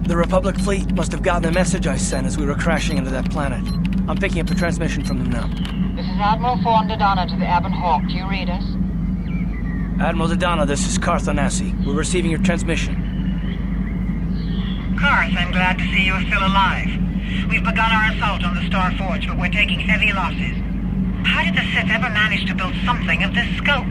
The Republic fleet must have gotten a message I sent as we were crashing into that planet. I'm picking up the transmission from them now. This is Admiral Fawn Dodonna to the Ebon Hawk. Do you read us? Admiral Dodonna, this is Karth Onasi. We're receiving your transmission. Karth, I'm glad to see you're still alive. We've begun our assault on the Star Forge, but we're taking heavy losses. How did the Sith ever manage to build something of this scope?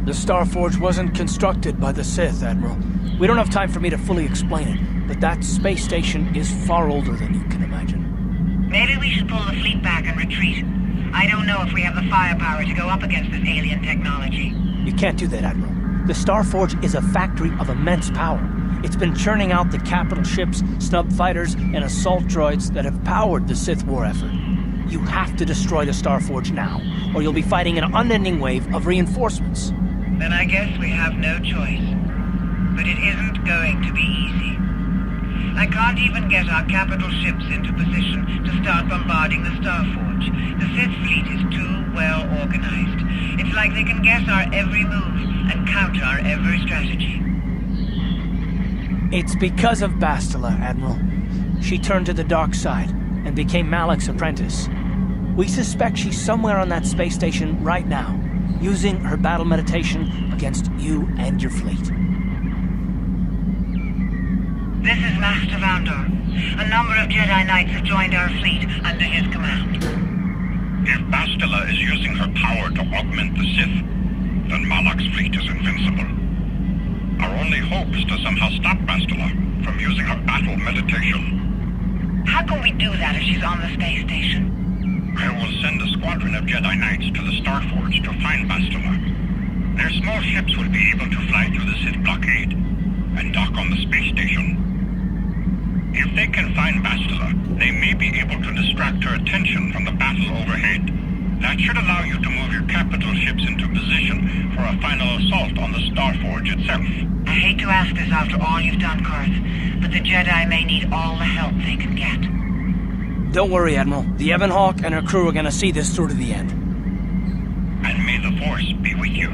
The Star Forge wasn't constructed by the Sith, Admiral. We don't have time for me to fully explain it, but that space station is far older than you can imagine. Maybe we should pull the fleet back and retreat. I don't know if we have the firepower to go up against this alien technology. You can't do that, Admiral. The Star Forge is a factory of immense power. It's been churning out the capital ships, snub fighters, and assault droids that have powered the Sith war effort. You have to destroy the Star Forge now, or you'll be fighting an unending wave of reinforcements. Then I guess we have no choice. But it isn't going to be easy. I can't even get our capital ships into position to start bombarding the Star Forge. The Sith fleet is too well organized. It's like they can guess our every move and counter our every strategy. It's because of Bastila, Admiral. She turned to the dark side and became Malak's apprentice. We suspect she's somewhere on that space station right now, using her battle meditation against you and your fleet. This is Master Vandor. A number of Jedi Knights have joined our fleet under his command. If Bastila is using her power to augment the Sith, then Malak's fleet is invincible. Our only hope is to somehow stop Bastila from using her battle meditation. How can we do that if she's on the space station? I will send a squadron of Jedi Knights to the Star Forge to find Bastila. Their small ships will be able to fly through the Sith blockade and dock on the space station. If they can find Bastila, they may be able to distract her attention from the battle overhead. That should allow you to move your capital ships into position for a final assault on the Star Forge itself. I hate to ask this after all you've done, Karth, but the Jedi may need all the help they can get. Don't worry, Admiral. The Ebon Hawk and her crew are gonna see this through to the end. And may the Force be with you.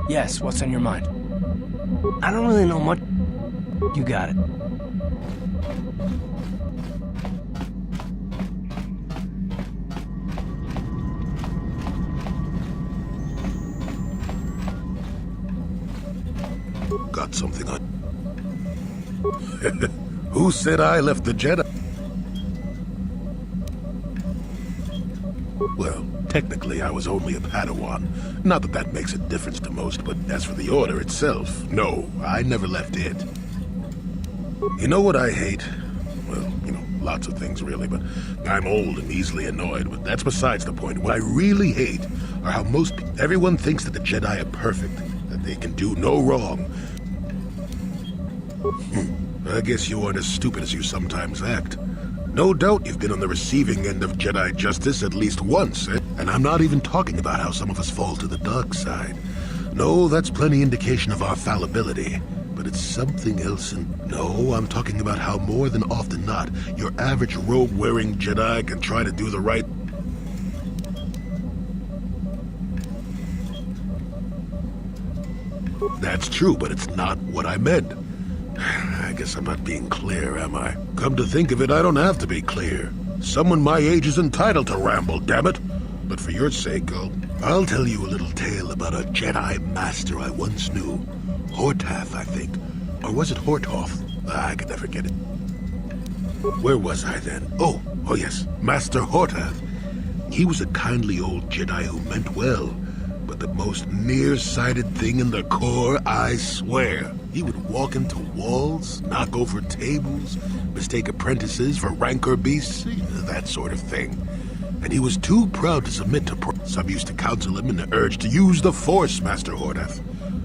Yes, what's on your mind? I don't really know much. You got it. Got something on. Who said I left the Jedi? Well, technically I was only a Padawan. Not that that makes a difference to most, but as for the Order itself, no, I never left it. You know what I hate? Well, lots of things really, but I'm old and easily annoyed, but that's besides the point. What I really hate are how everyone thinks that the Jedi are perfect, that they can do no wrong. I guess you aren't as stupid as you sometimes act. No doubt you've been on the receiving end of Jedi justice at least once, eh? And I'm not even talking about how some of us fall to the dark side. No, that's plenty indication of our fallibility. But it's something else, and no, I'm talking about how more than often not, your average robe-wearing Jedi can try to do the right... That's true, but it's not what I meant. I guess I'm not being clear, am I? Come to think of it, I don't have to be clear. Someone my age is entitled to ramble, damn it. But for your sake, I'll tell you a little tale about a Jedi master I once knew. Hortath, I think. Or was it Hortoth? I could never get it. Where was I then? Oh yes, Master Hortath. He was a kindly old Jedi who meant well, but the most nearsighted thing in the Corps, I swear. He would walk into walls, knock over tables, mistake apprentices for rancor beasts, that sort of thing. And he was too proud to submit to Some used to counsel him and urge to use the Force, Master Hordath.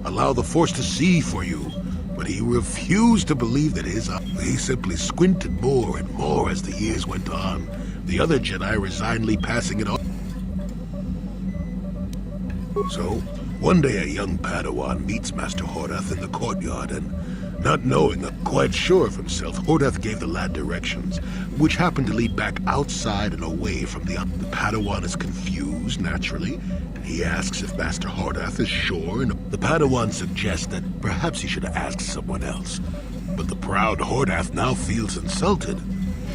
Allow the Force to see for you. But he refused to believe that his he simply squinted more and more as the years went on. The other Jedi resignedly passing it on. So, one day a young Padawan meets Master Hordath in the courtyard and, not knowing, quite sure of himself, Hordath gave the lad directions, which happened to lead back outside and away from the Padawan is confused, naturally. He asks if Master Hordath is sure, and the Padawan suggests that perhaps he should ask someone else. But the proud Hordath now feels insulted.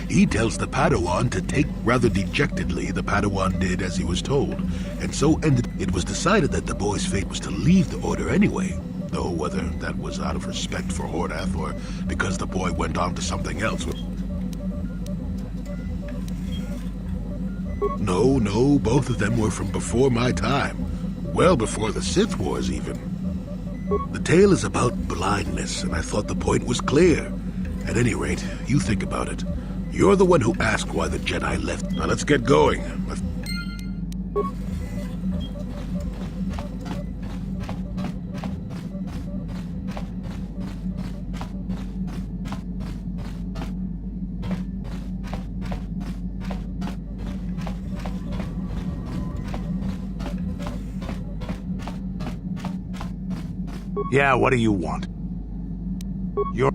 He tells the Padawan to take. Rather dejectedly, the Padawan did as he was told, and so ended. It was decided that the boy's fate was to leave the Order anyway, though whether that was out of respect for Hordath or because the boy went on to something else. No, both of them were from before my time, well before the Sith Wars even. The tale is about blindness, and I thought the point was clear. At any rate, you think about it. You're the one who asked why the Jedi left. Now let's get going. Yeah, what do you want? You're...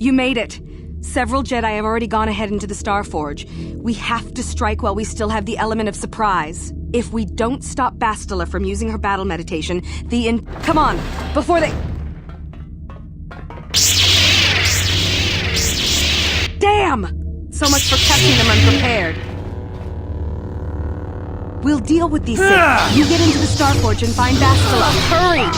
You made it. Several Jedi have already gone ahead into the Star Forge. We have to strike while we still have the element of surprise. If we don't stop Bastila from using her battle meditation, Come on! Before they... Damn! So much for catching them unprepared. We'll deal with these things. You get into the Star Forge and find Bastila. Hurry!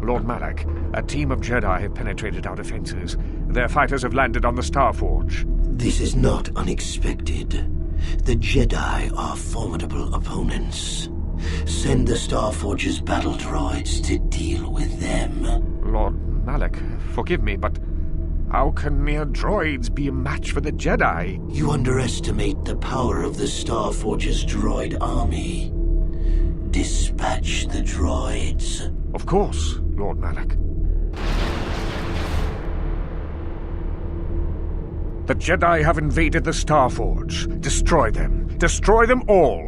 Lord Malak, a team of Jedi have penetrated our defenses. Their fighters have landed on the Star Forge. This is not unexpected. The Jedi are formidable opponents. Send the Star Forge's battle droids to deal with them. Lord Malak, forgive me, but how can mere droids be a match for the Jedi? You underestimate the power of the Star Forge's droid army. Dispatch the droids. Of course, Lord Malak. The Jedi have invaded the Star Forge. Destroy them. Destroy them all.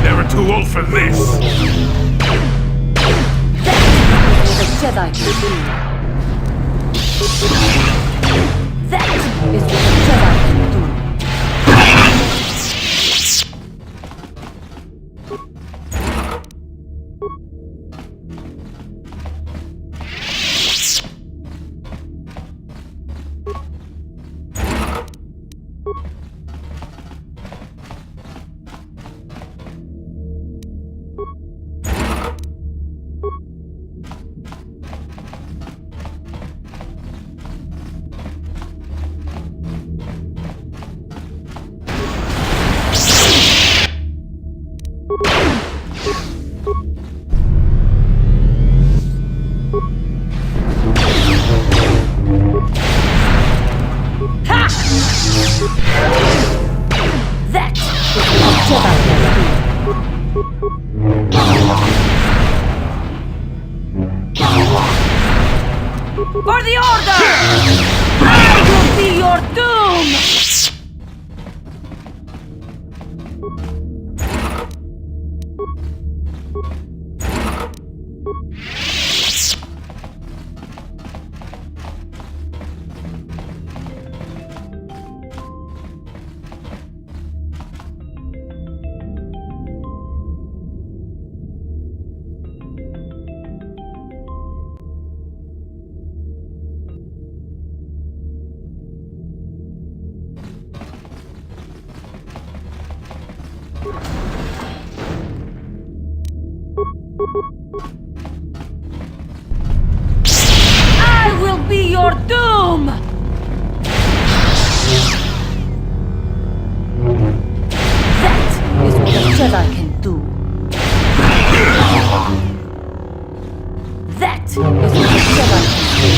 Never too old for this! The Jedi can do. That is what the Jedi can do. For the Order! I will be your doom! I will be your doom! That is what a Jedi can do. That is what a Jedi can do.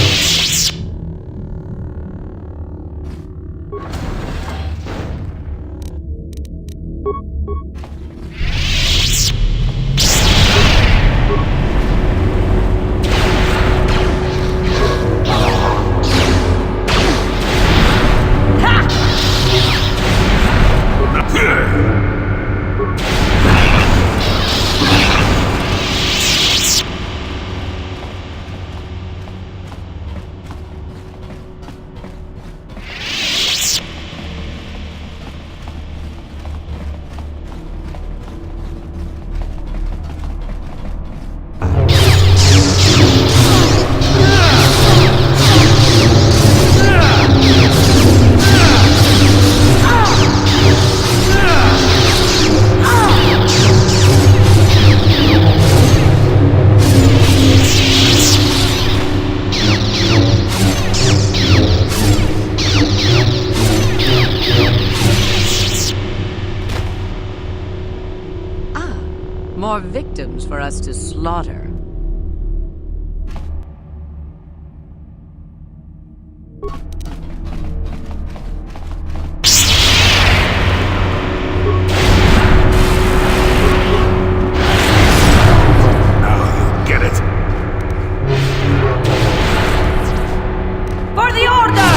More victims for us to slaughter. For the Order!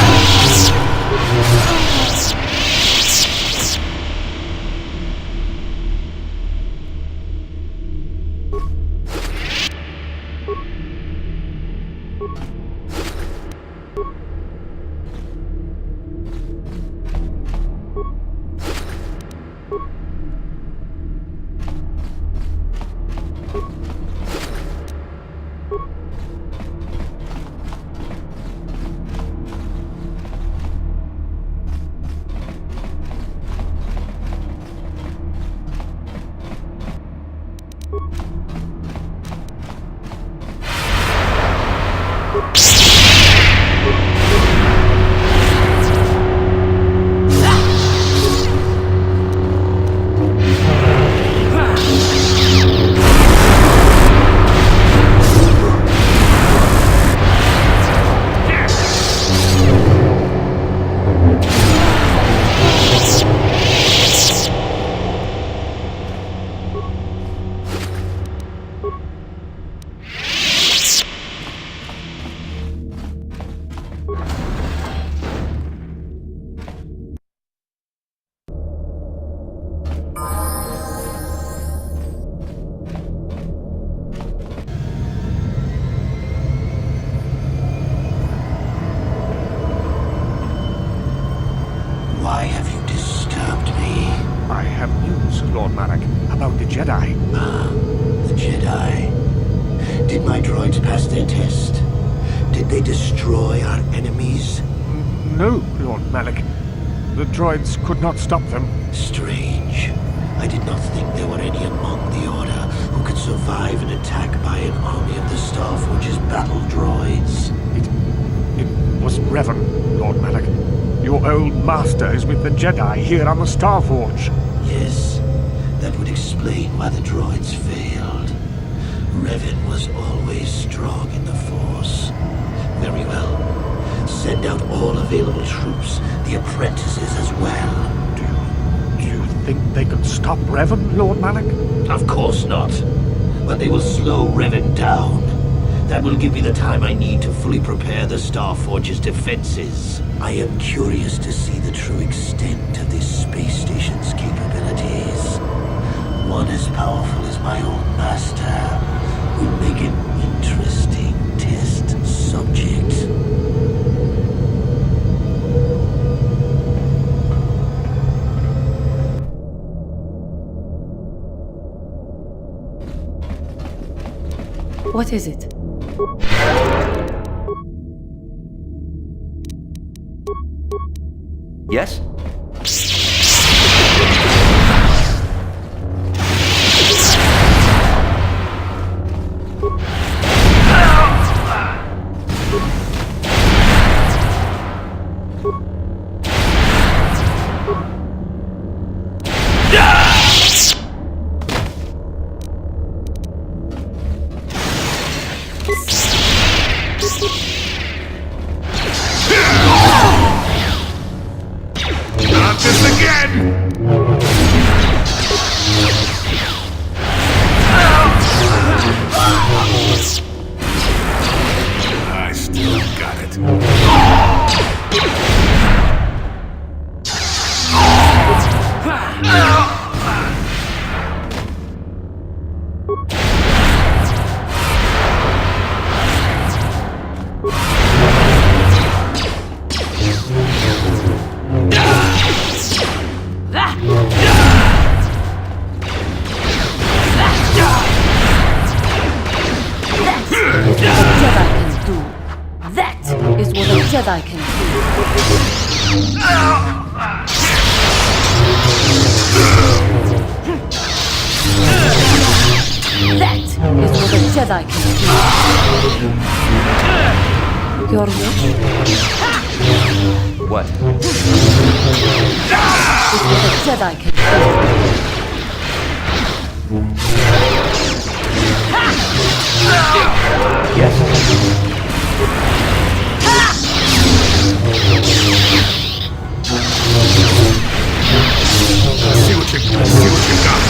Why have you disturbed me? I have news, Lord Malak, about the Jedi. The Jedi. Did my droids pass their test? Did they destroy our enemies? No, Lord Malak. The droids could not stop them. Strange. I did not think there were any among the Order who could survive an attack by an army of the Starforge's battle droids. It was Revan, Lord Malak. Your old master is with the Jedi here on the Starforge. Yes, that would explain why the droids failed. Revan was always strong in the Force. Very well. Send out all available troops, the apprentices as well. Do you think they could stop Revan, Lord Malak? Of course not. But they will slow Revan down. That will give me the time I need to fully prepare the Starforge's defenses. I am curious to see the true extent of this space station's capabilities. One as powerful as my old master would make an interesting test subject. What is it? Yes? Not this again! I still got it. That is what a Jedi can do. That is what a Jedi can do. Your wish What? is what a Jedi can See what you got.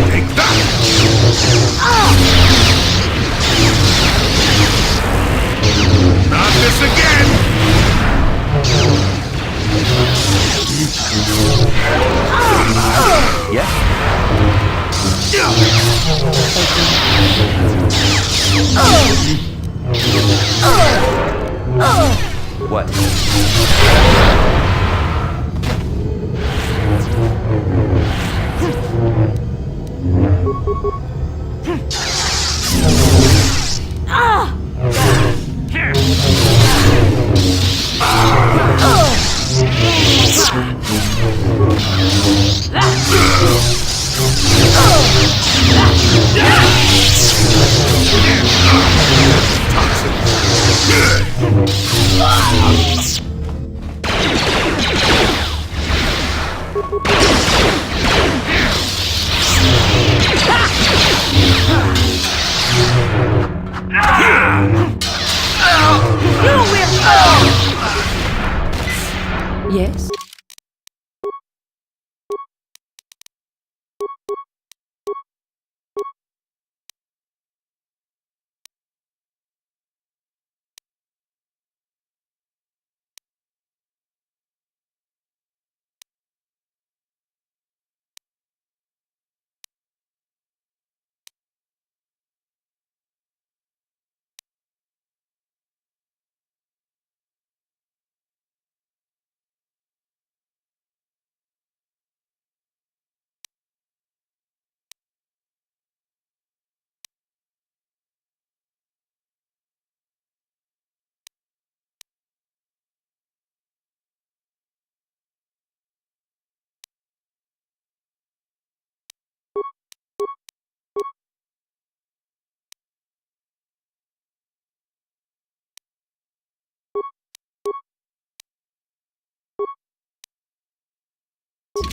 Take that! Not this again! Yes? What? Yes?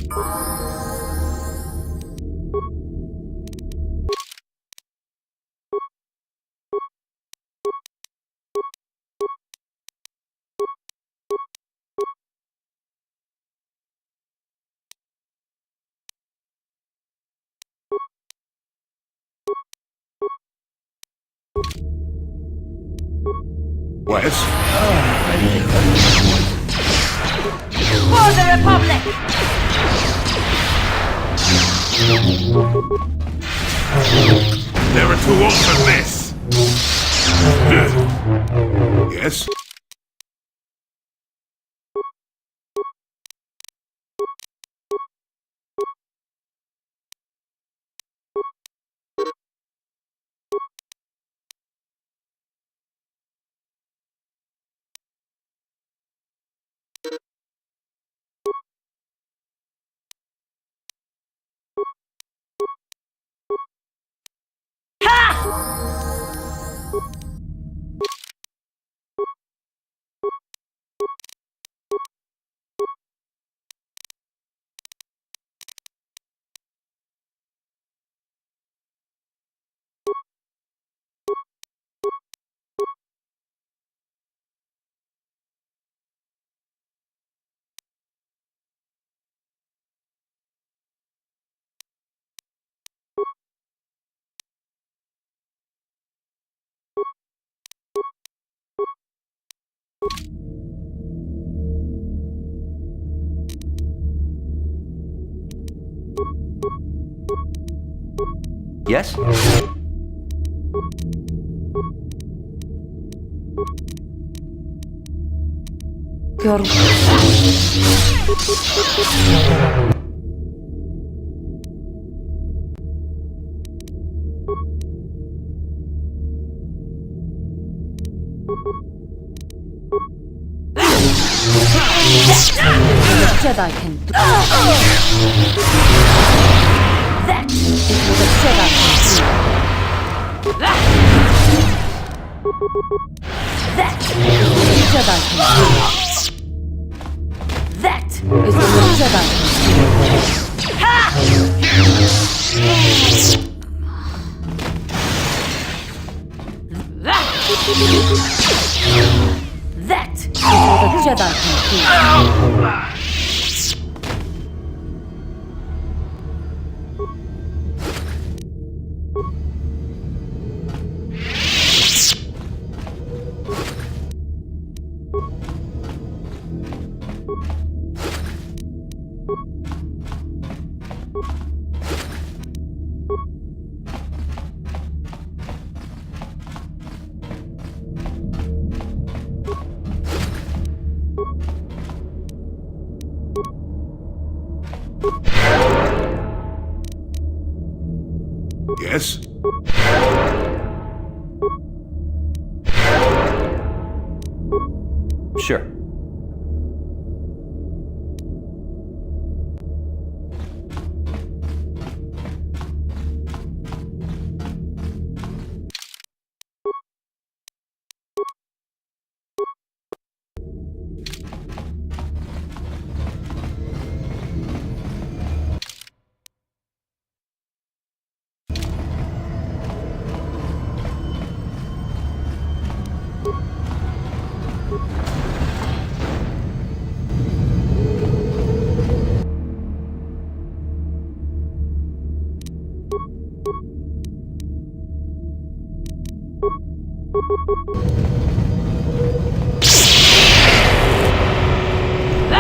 Yes? For the Republic! There are too old for this! Yes? Yes? Jedi can do. That is what a Jedi can do. That is what a Jedi can do. That is what a Jedi can do. That is what a Jedi can do. Yes? Sure.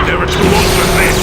Never too old for this!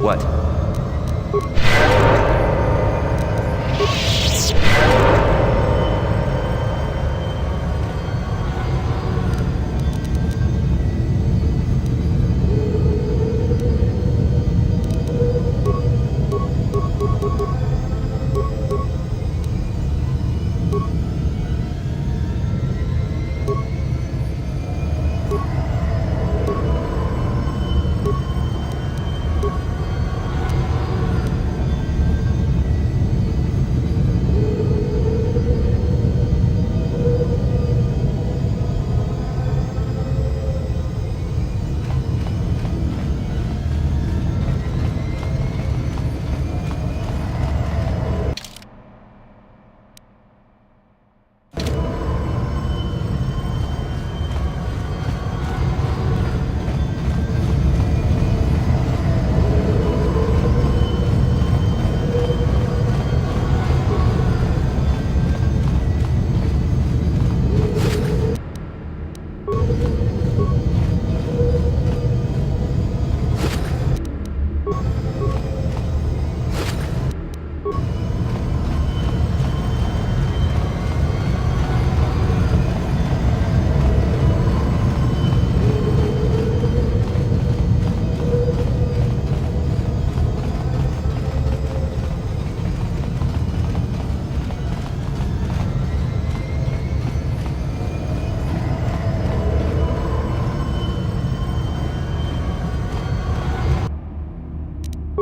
What?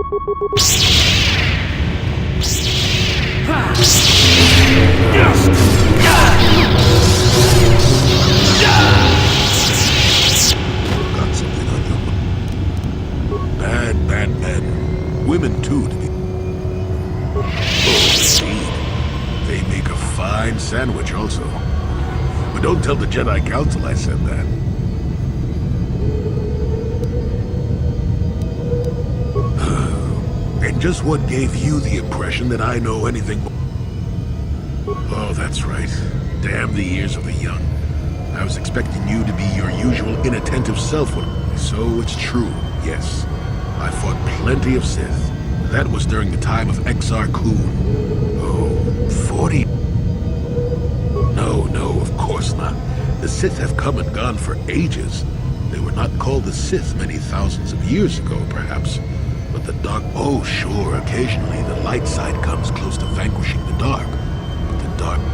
Got something on you. Bad, bad, bad. Women too, to be. Oh, indeed. They make a fine sandwich also. But don't tell the Jedi Council I said that. And just what gave you the impression that I know anything more? Oh, that's right. Damn the ears of the young. I was expecting you to be your usual inattentive self when... So it's true, yes. I fought plenty of Sith. That was during the time of Exar Kun. Oh, 40... No, of course not. The Sith have come and gone for ages. They were not called the Sith many thousands of years ago, perhaps. But the dark... Oh, sure, occasionally the light side comes close to vanquishing the dark.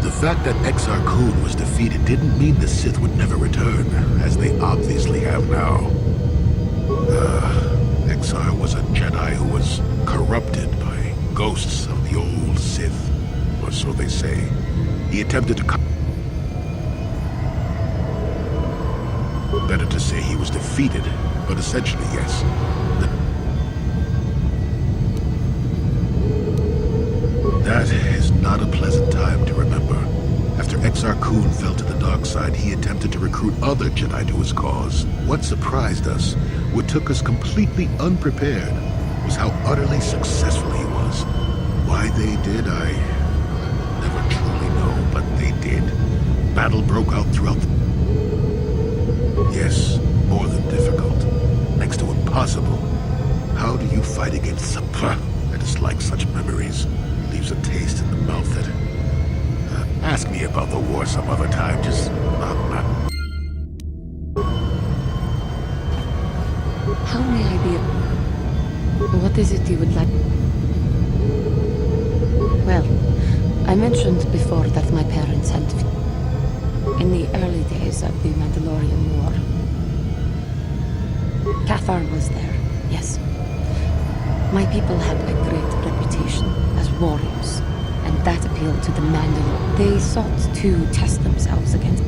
The fact that Exar Kun was defeated didn't mean the Sith would never return, as they obviously have now. Exar was a Jedi who was corrupted by ghosts of the old Sith, or so they say. He attempted to... Better to say he was defeated, but essentially, yes. That is not a pleasant time to remember. After Exar Kun fell to the dark side, he attempted to recruit other Jedi to his cause. What surprised us, what took us completely unprepared, was how utterly successful he was. Why they did, I never truly know, but they did. Battle broke out throughout the... Yes, more than difficult. Next to impossible. How do you fight against some... I dislike such memories. Leaves a taste in the mouth that... ask me about the war some other time, just not... How may I be... What is it you would like? Well, I mentioned before that my parents had... In the early days of the Mandalorian War. Cathar was there, yes. My people had a great reputation as warriors, and that appealed to the Mandalore. They sought to test themselves against...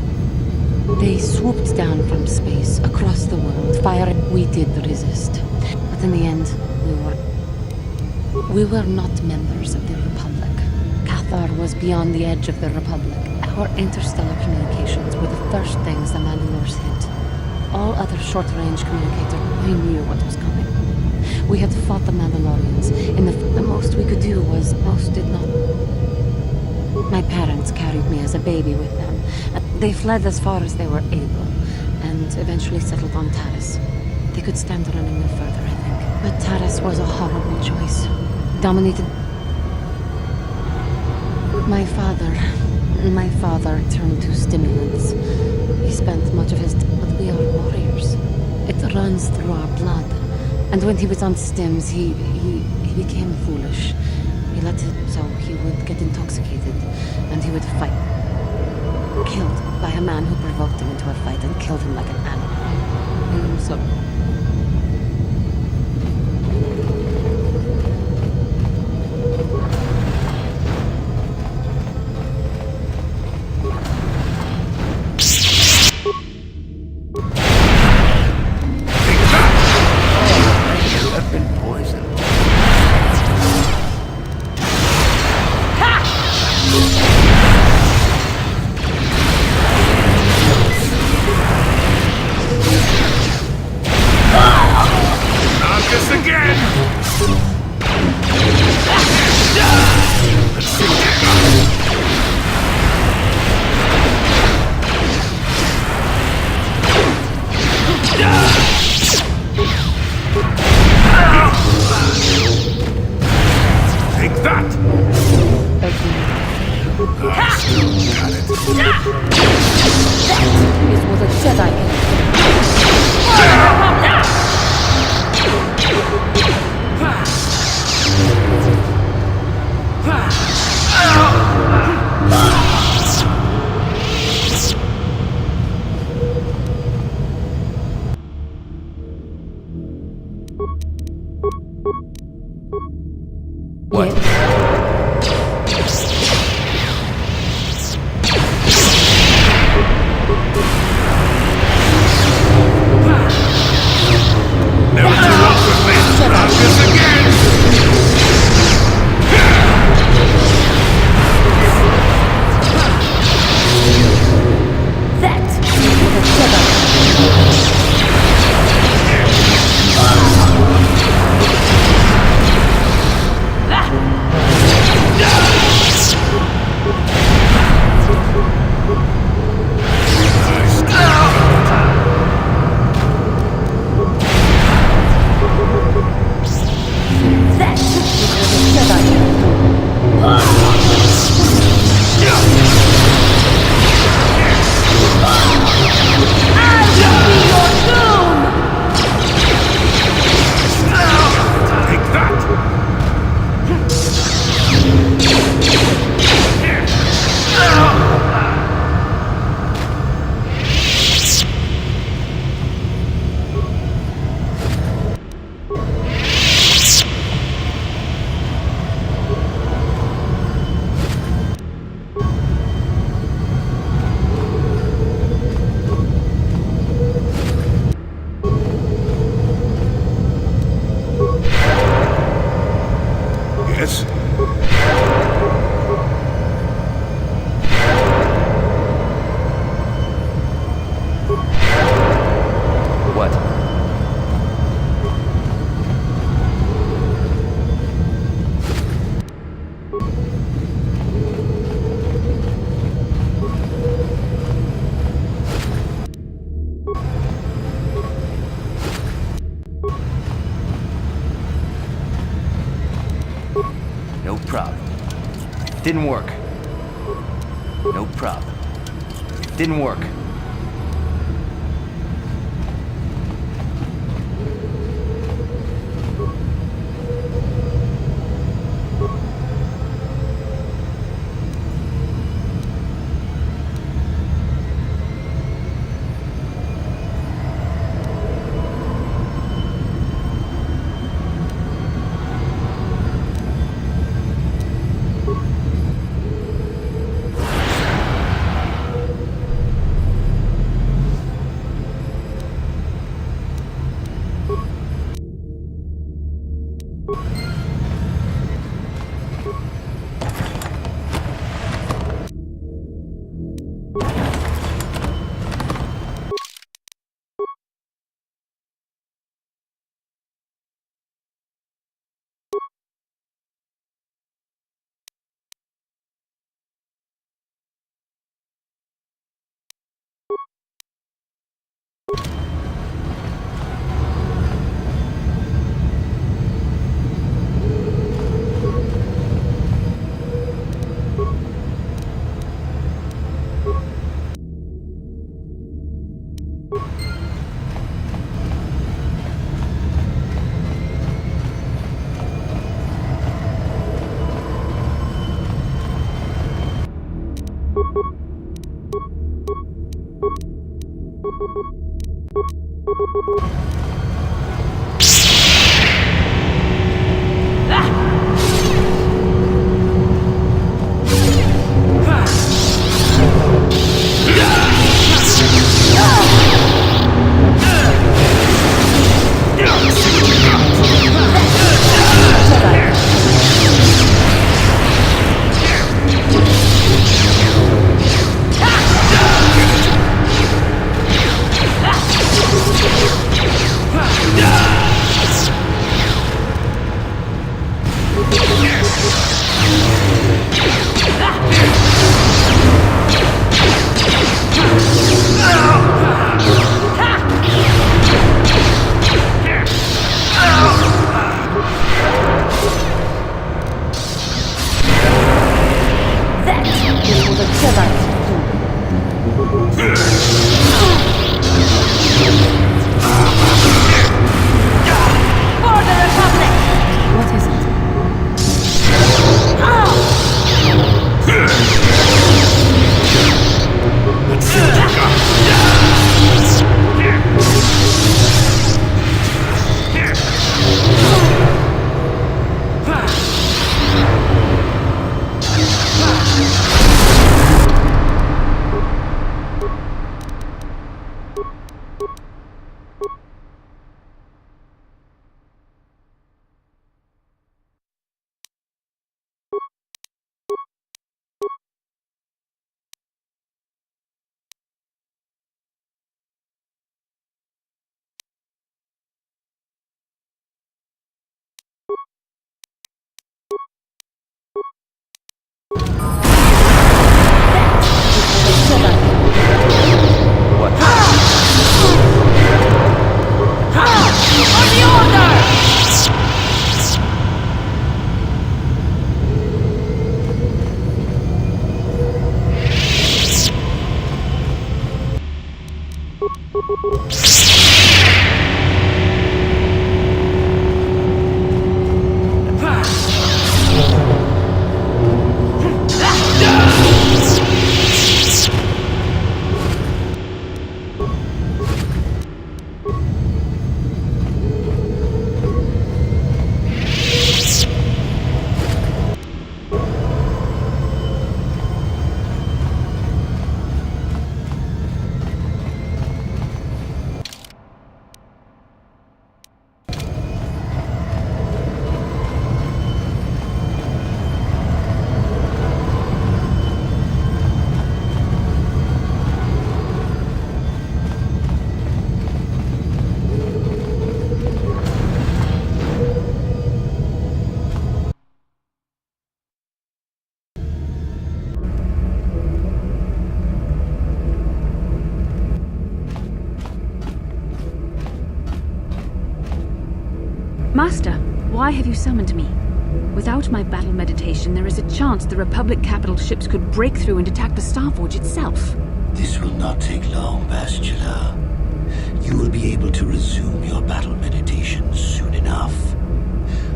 They swooped down from space, across the world, firing. We did resist. But in the end, we were not members of the Republic. Cathar was beyond the edge of the Republic. Our interstellar communications were the first things the Mandalores hit. All other short-range communicators, we knew what was coming. We had fought the Mandalorians. The most we could do was... Most did not. My parents carried me as a baby with them. They fled as far as they were able, and eventually settled on Taris. They could stand running no further, I think. But Taris was a horrible choice. Dominated... My father turned to stimulants. He spent much of his... But we are warriors. It runs through our blood. And when he was on stims, he became foolish. He let it so he would get intoxicated, and he would fight. Killed by a man who provoked him into a fight and killed him like an animal. So... Ah! Didn't work. No problem. Didn't work. Master, why have you summoned me? Without my battle meditation, there is a chance the Republic capital ships could break through and attack the Starforge itself. This will not take long, Bastila. You will be able to resume your battle meditation soon enough.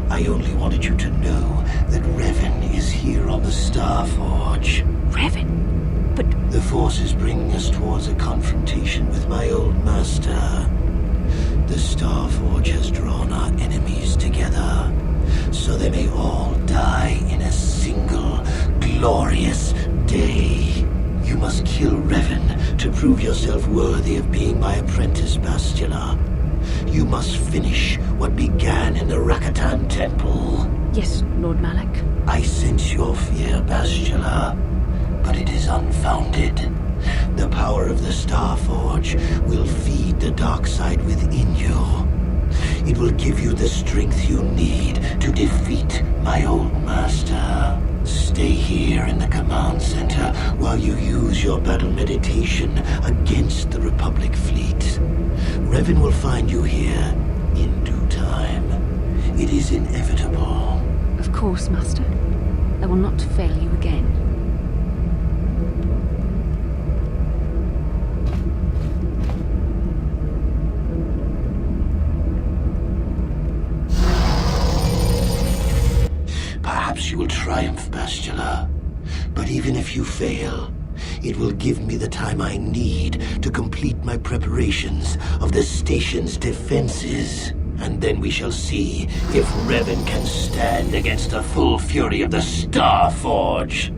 I only wanted you to know that Revan is here on the Starforge. Revan? But... The Force is bringing us towards a confrontation with my old master. The Starforge has drawn our enemies together, so they may all die in a single, glorious day. You must kill Revan to prove yourself worthy of being my apprentice, Bastila. You must finish what began in the Rakatan Temple. Yes, Lord Malak. I sense your fear, Bastila, but it is unfounded. The power of the Starforge will feed the dark side within you. It will give you the strength you need to defeat my old master. Stay here in the command center while you use your battle meditation against the Republic fleet. Revan will find you here in due time. It is inevitable. Of course, Master. I will not fail you again. Perhaps you will triumph, Bastila. But even if you fail, it will give me the time I need to complete my preparations of the station's defenses. And then we shall see if Revan can stand against the full fury of the Starforge.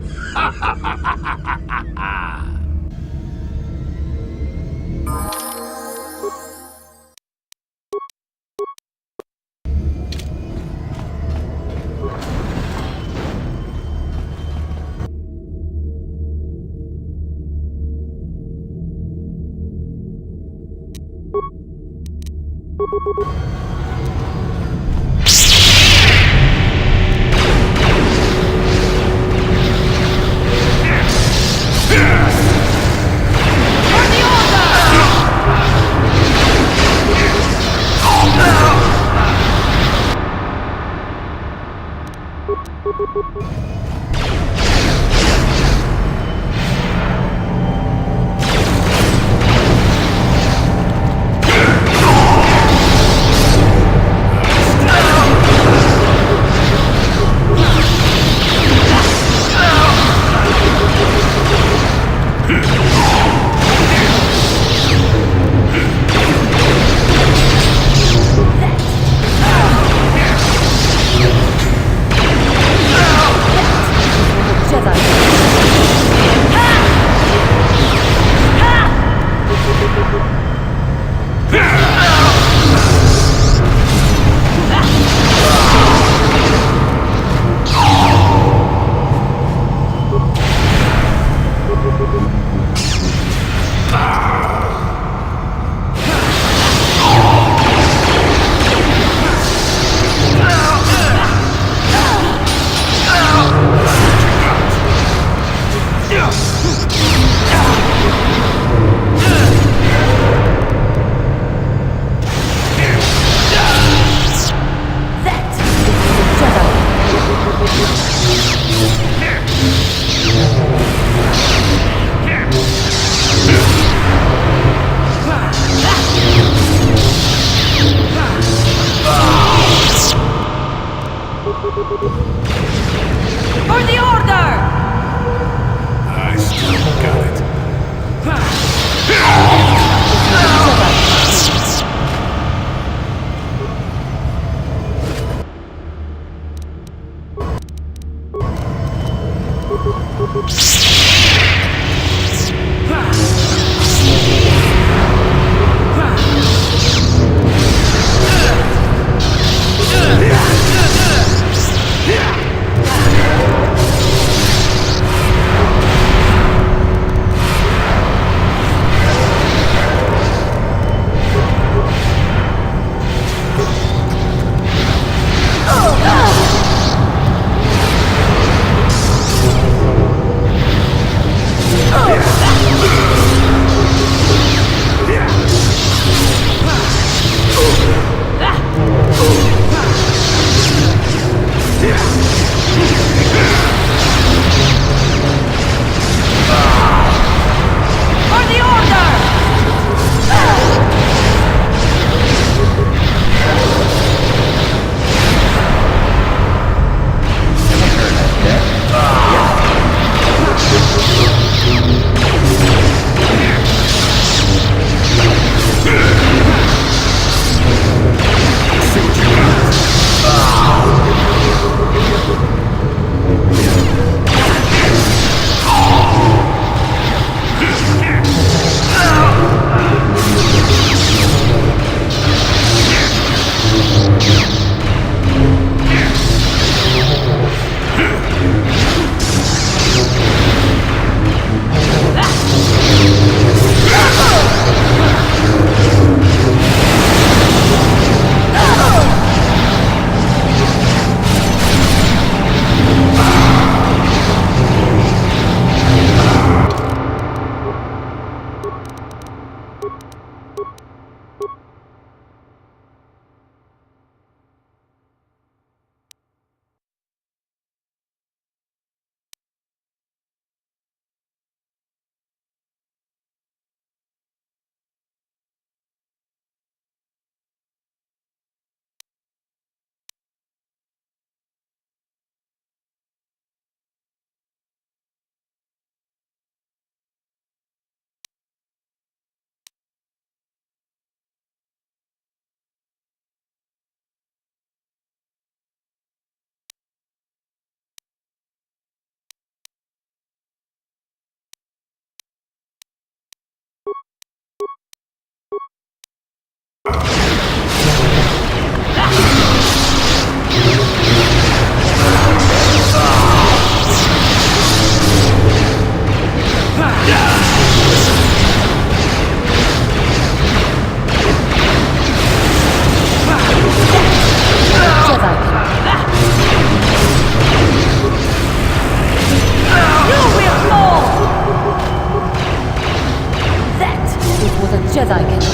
Jedi can do.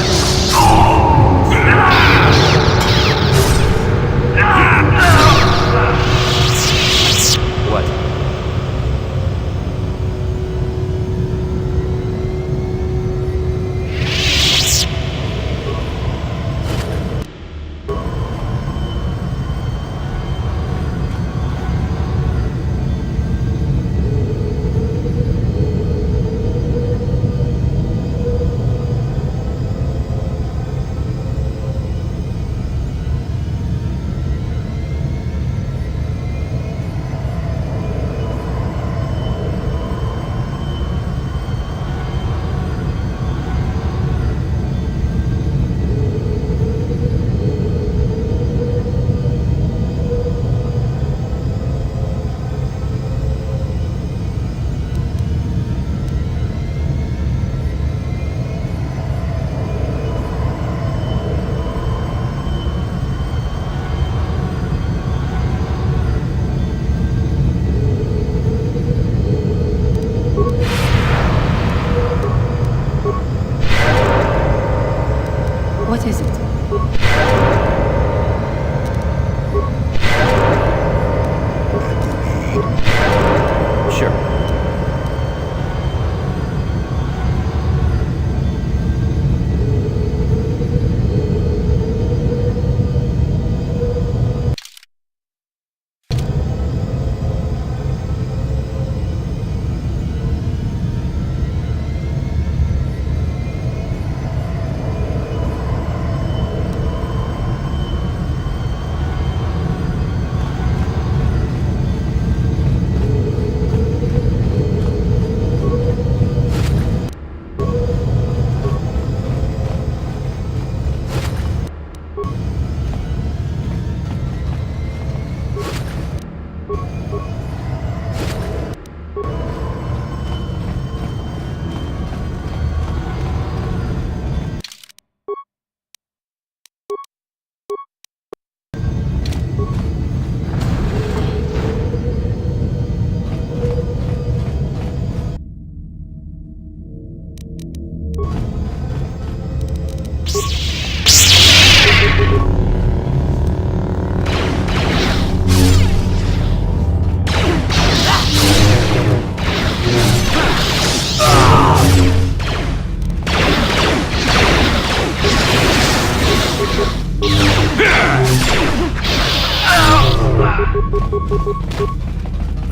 What? What is it? Sure.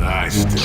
I still...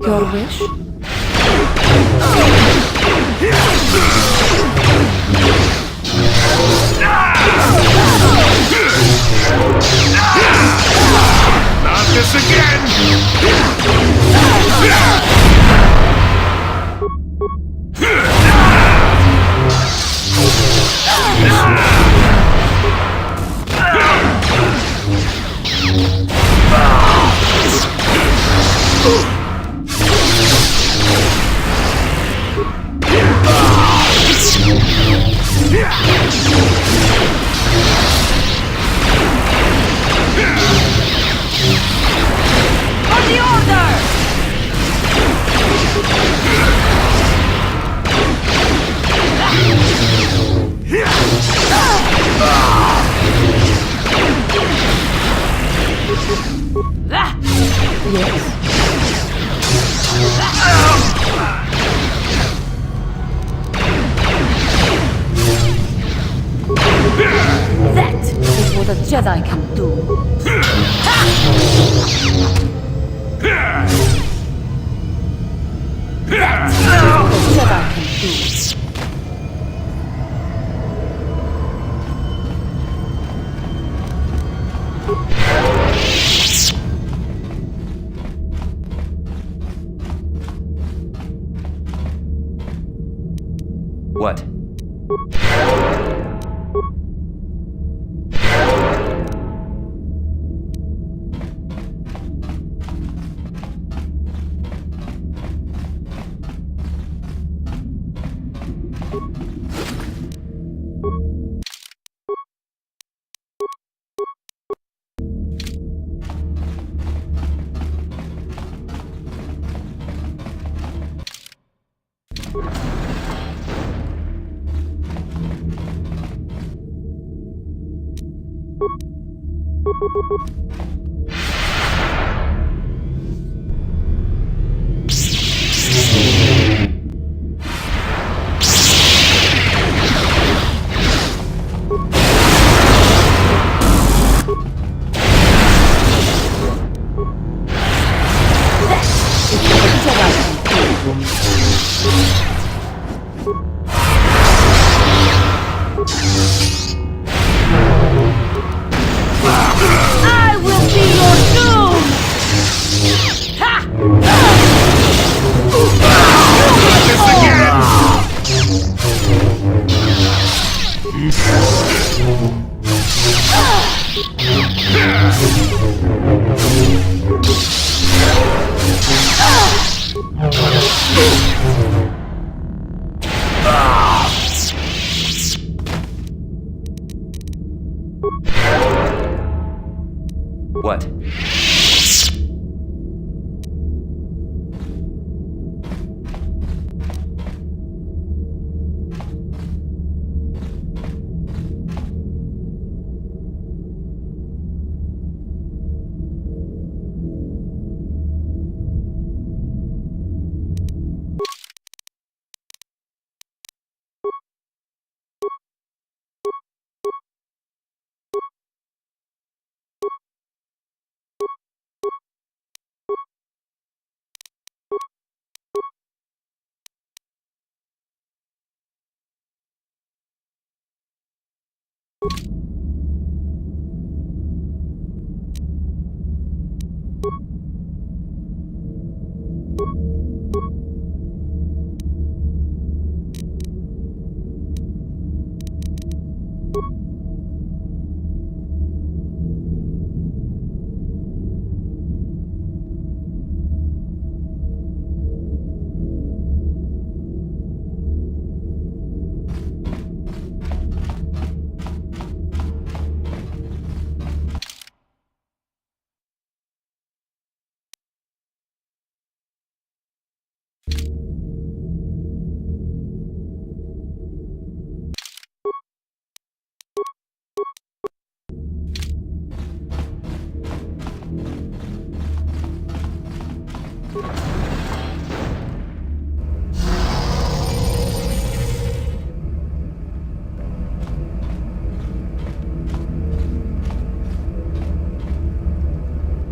Your wish? Not this again! On the order! That is what a Jedi can do. That is what a Jedi can do. What? I will be your doom! Ha! What?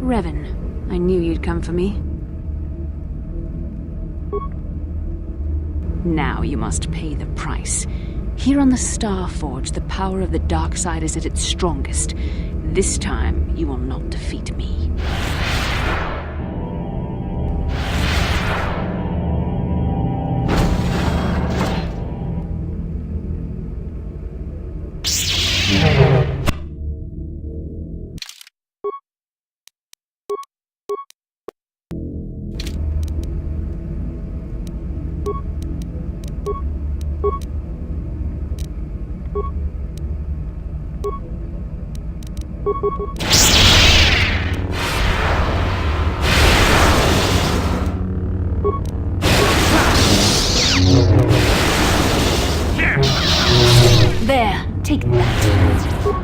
Revan, I knew you'd come for me. Now you must pay the price. Here on the Starforge, the power of the dark side is at its strongest. This time, you will not defeat me. There, take that.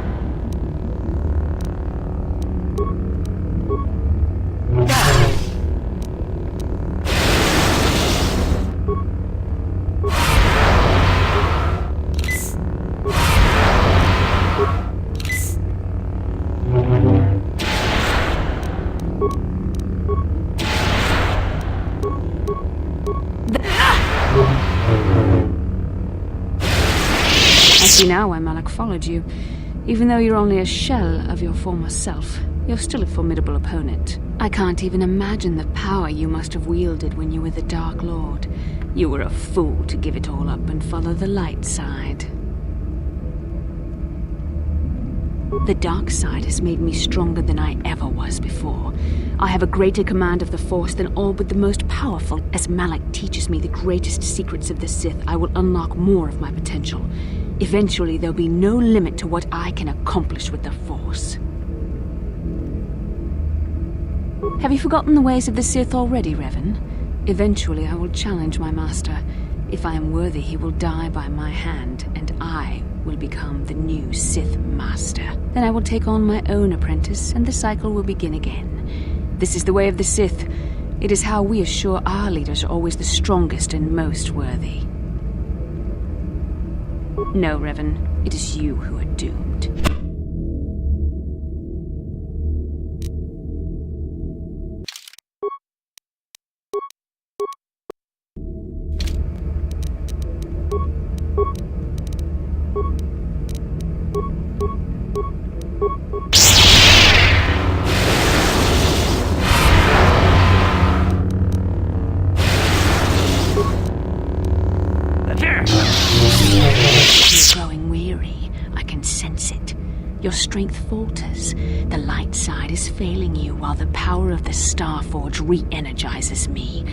I see now why Malak followed you. Even though you're only a shell of your former self, you're still a formidable opponent. I can't even imagine the power you must have wielded when you were the Dark Lord. You were a fool to give it all up and follow the light side. The dark side has made me stronger than I ever was before. I have a greater command of the Force than all but the most powerful. As Malak teaches me the greatest secrets of the Sith, I will unlock more of my potential. Eventually, there'll be no limit to what I can accomplish with the Force. Have you forgotten the ways of the Sith already, Revan? Eventually, I will challenge my master. If I am worthy, he will die by my hand, and I will become the new Sith Master. Then I will take on my own apprentice, and the cycle will begin again. This is the way of the Sith. It is how we assure our leaders are always the strongest and most worthy. No, Revan, it is you who are doomed. You're growing weary. I can sense it. Your strength falters. The light side is failing you while the power of the Starforge re-energizes me.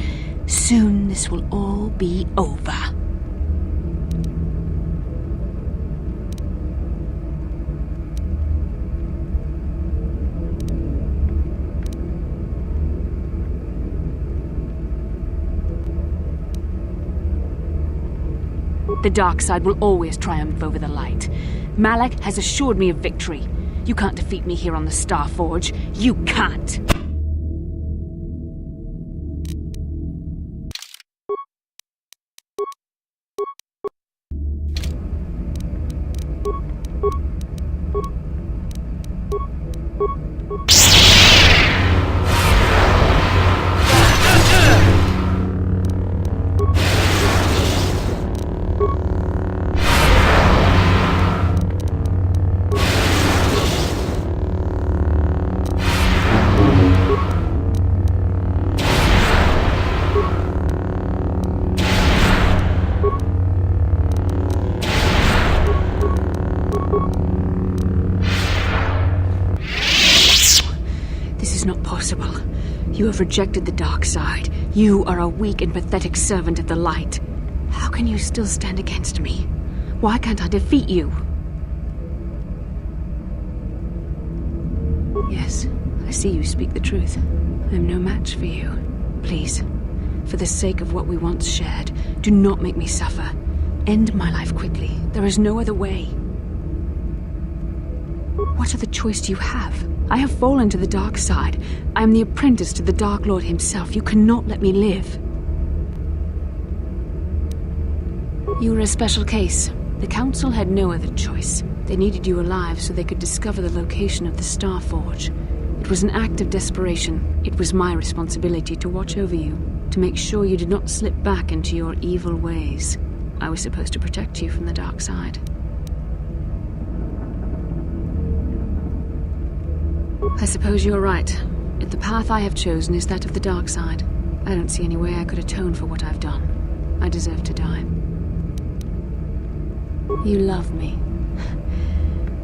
Soon this will all be over. The dark side will always triumph over the light. Malak has assured me of victory. You can't defeat me here on the Starforge. You can't! You have rejected the dark side. You are a weak and pathetic servant of the light. How can you still stand against me? Why can't I defeat you? Yes, I see you speak the truth. I am no match for you. Please, for the sake of what we once shared, do not make me suffer. End my life quickly. There is no other way. What other choice do you have? I have fallen to the dark side. I am the apprentice to the Dark Lord himself. You cannot let me live. You were a special case. The Council had no other choice. They needed you alive so they could discover the location of the Starforge. It was an act of desperation. It was my responsibility to watch over you, to make sure you did not slip back into your evil ways. I was supposed to protect you from the dark side. I suppose you're right. If the path I have chosen is that of the dark side, I don't see any way I could atone for what I've done. I deserve to die. You love me.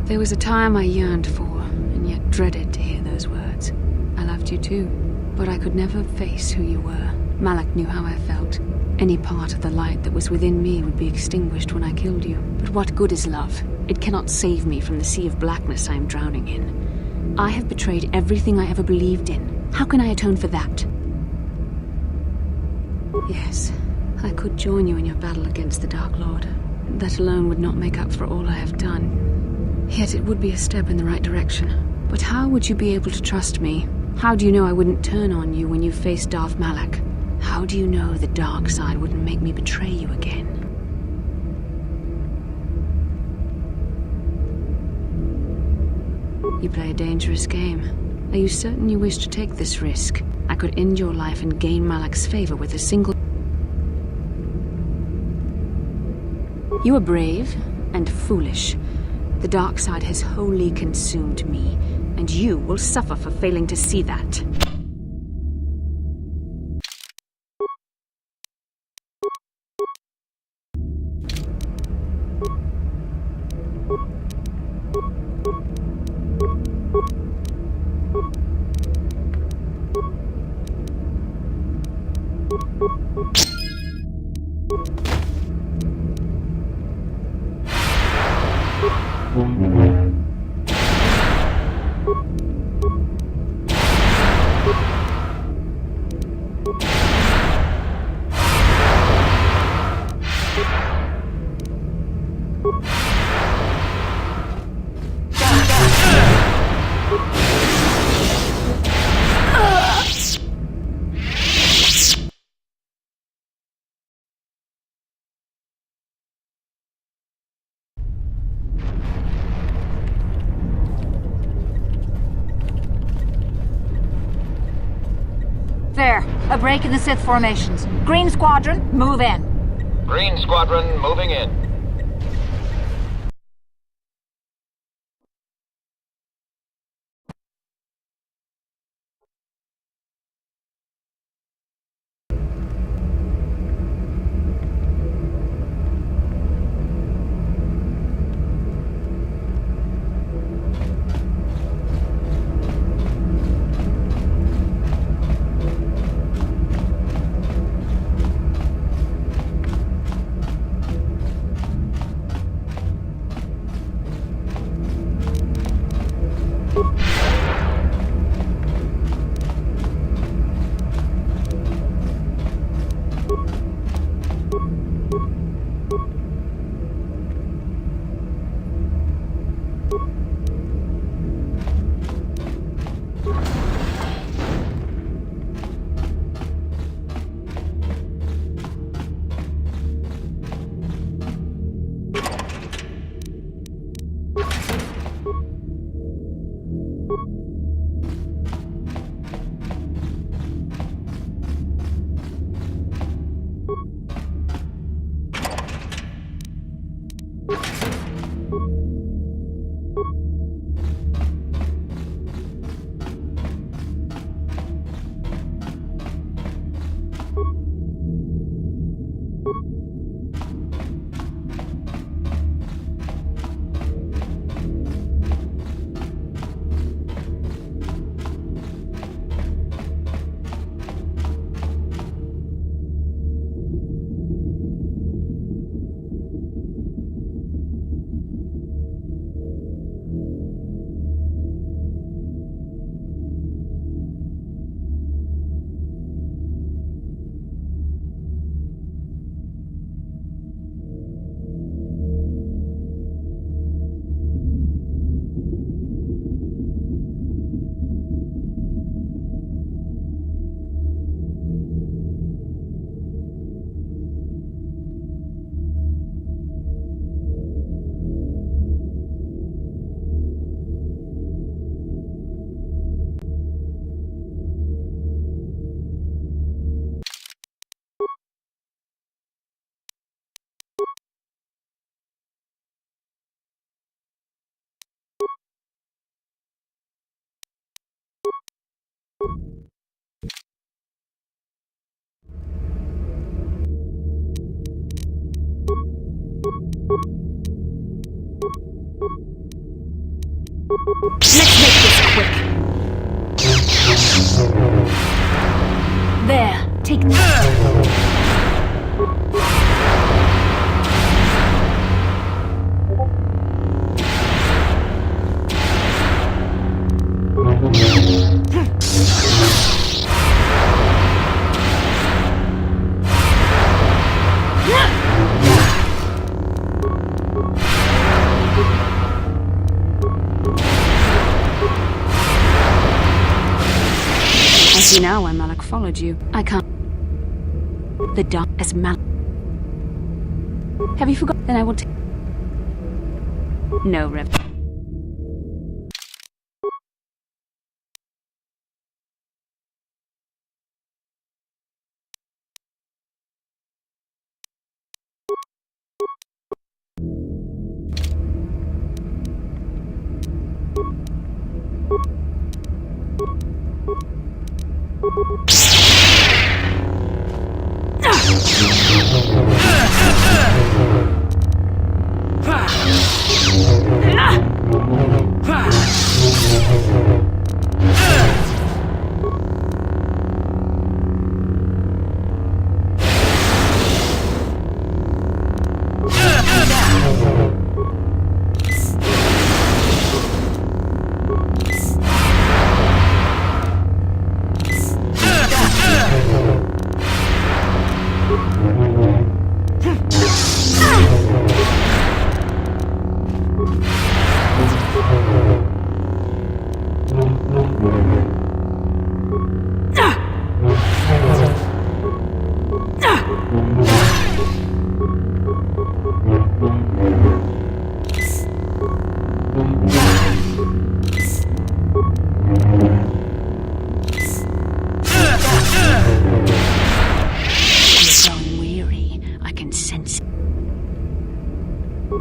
There was a time I yearned for, and yet dreaded to hear those words. I loved you too, but I could never face who you were. Malak knew how I felt. Any part of the light that was within me would be extinguished when I killed you. But what good is love? It cannot save me from the sea of blackness I am drowning in. I have betrayed everything I ever believed in. How can I atone for that? Yes, I could join you in your battle against the Dark Lord. That alone would not make up for all I have done. Yet it would be a step in the right direction. But how would you be able to trust me? How do you know I wouldn't turn on you when you faced Darth Malak? How do you know the dark side wouldn't make me betray you again? You play a dangerous game. Are you certain you wish to take this risk? I could end your life and gain Malak's favor with a single... You are brave and foolish. The dark side has wholly consumed me, and you will suffer for failing to see that. There. A break in the Sith formations. Green Squadron, move in. Green Squadron, moving in. Let's make this quick. There, take that. I see now why Malak followed you. I can't. The dark as Malak. Have you forgotten? Then I will take. No, Rev.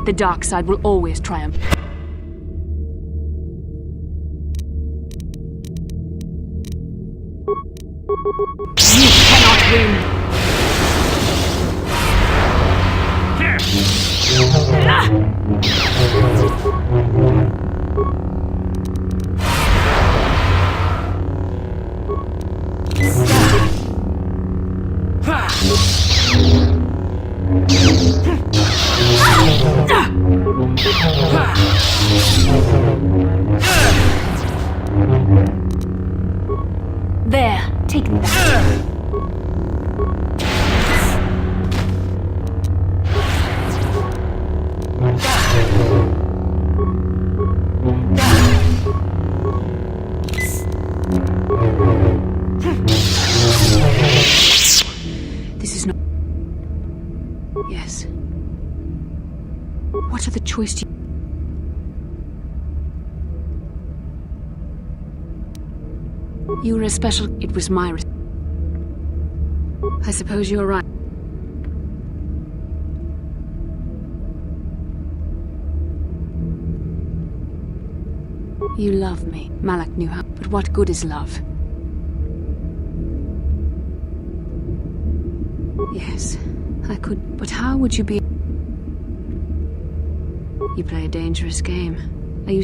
The dark side will always triumph. You cannot win! There, take that. This is not... Yes. What are the choices you... You were a special... It was my... I suppose you're right. You love me. Malak knew how. But what good is love? Yes, I could... But how would you be... You play a dangerous game. Are you...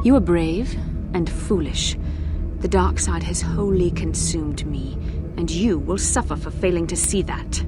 You are brave and foolish. The dark side has wholly consumed me, and you will suffer for failing to see that.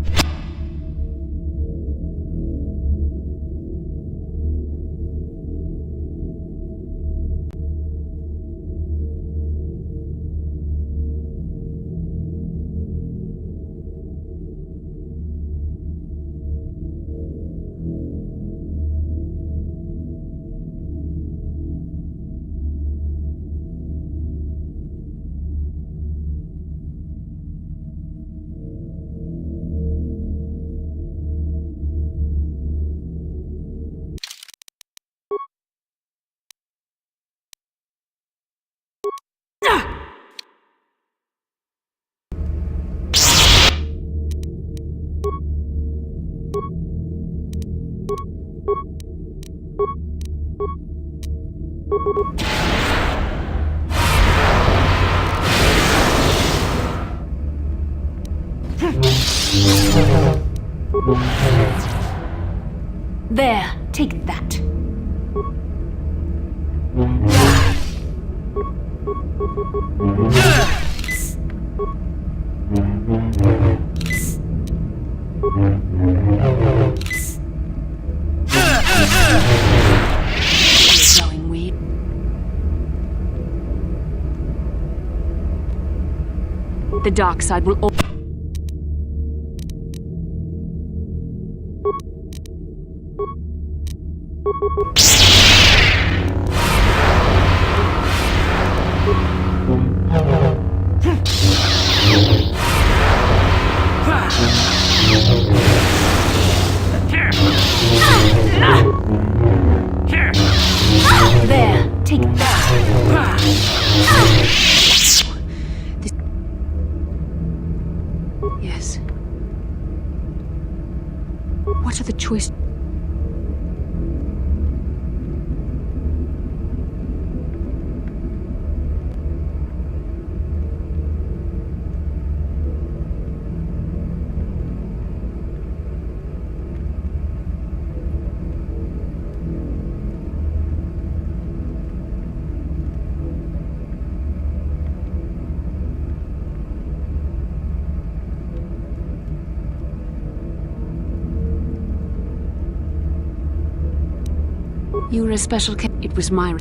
There, take that. Blowing weed. The dark side will... There, take that. Yes. What are the choices? You were a special case. It was my...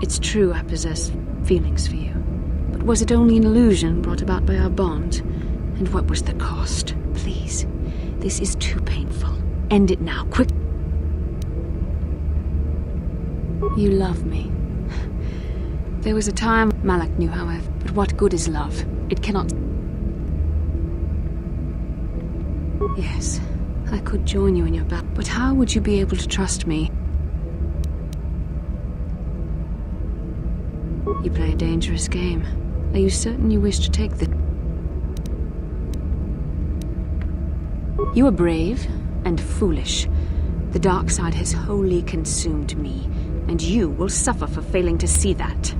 It's true I possess feelings for you. But was it only an illusion brought about by our bond? And what was the cost? Please. This is too painful. End it now, quick. You love me. There was a time Malak knew, however, but what good is love? It cannot... Yes, I could join you in your battle, but how would you be able to trust me? You play a dangerous game. Are you certain you wish to take the... You are brave and foolish. The dark side has wholly consumed me, and you will suffer for failing to see that.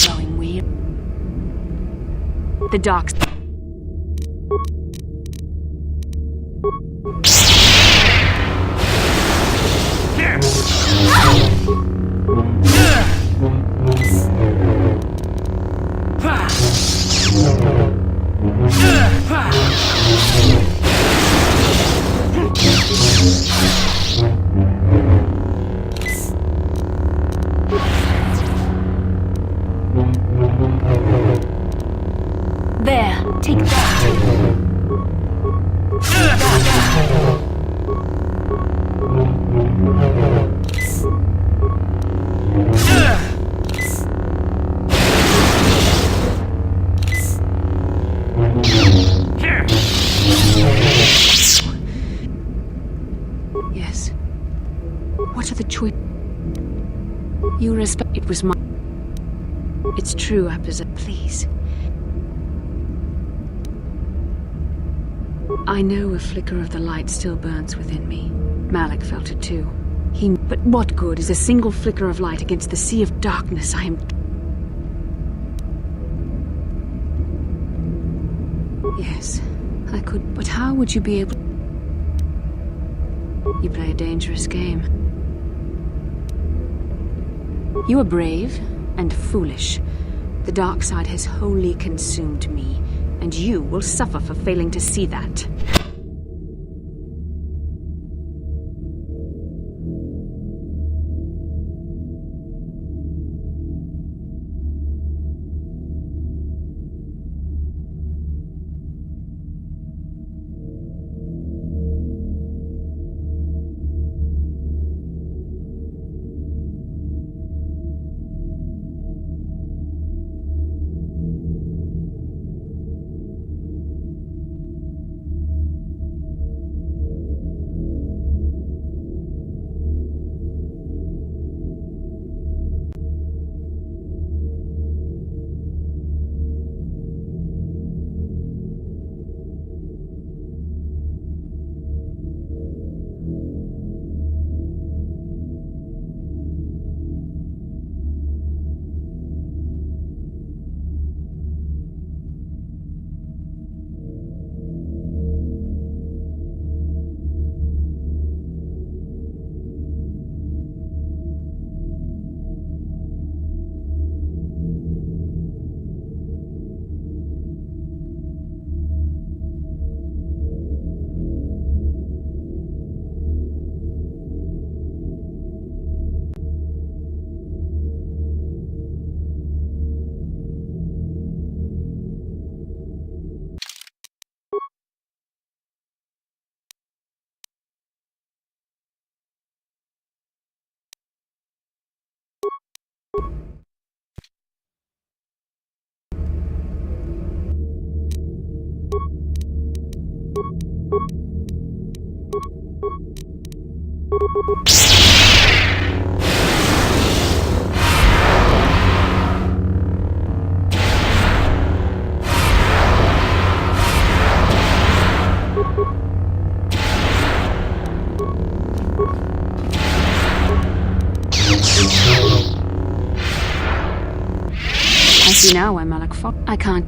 Going weird. The dark... There, take that. Yes. What are the choice? You respect... It was my... It's true, I possess... Please. I know a flicker of the light still burns within me. Malak felt it too. But what good is a single flicker of light against the sea of darkness I am... Yes, I could... But how would you be able... You play a dangerous game. You are brave and foolish. The dark side has wholly consumed me, and you will suffer for failing to see that. I see now why Malak fought. I can't.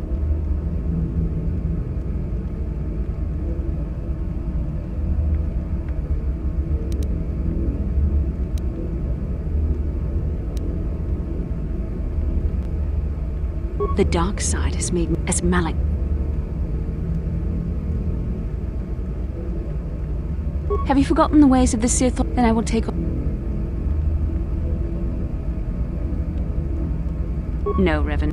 The dark side has made me as Malak. Have you forgotten the ways of the Sith? Then I will take. No, Revan.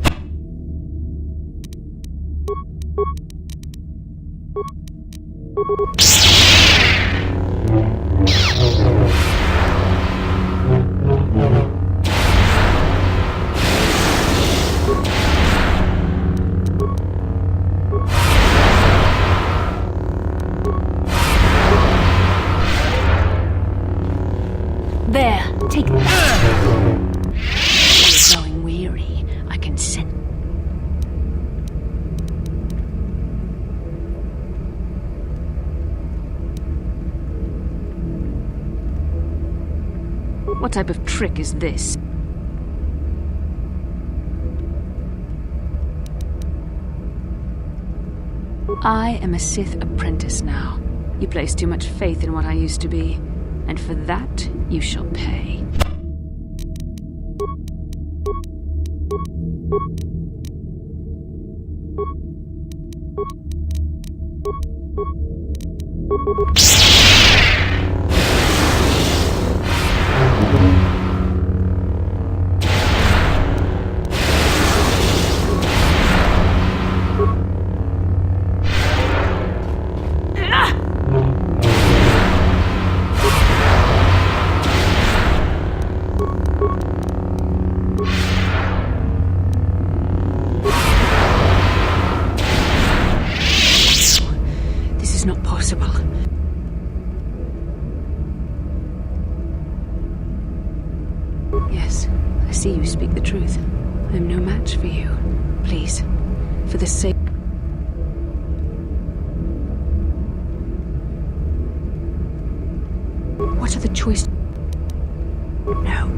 There, take it. You're growing weary. I can sense. What type of trick is this? I am a Sith apprentice now. You place too much faith in what I used to be, and for that you shall pay. Not possible. Yes, I see you speak the truth. I am no match for you. Please, for the sake... What are the choices? No,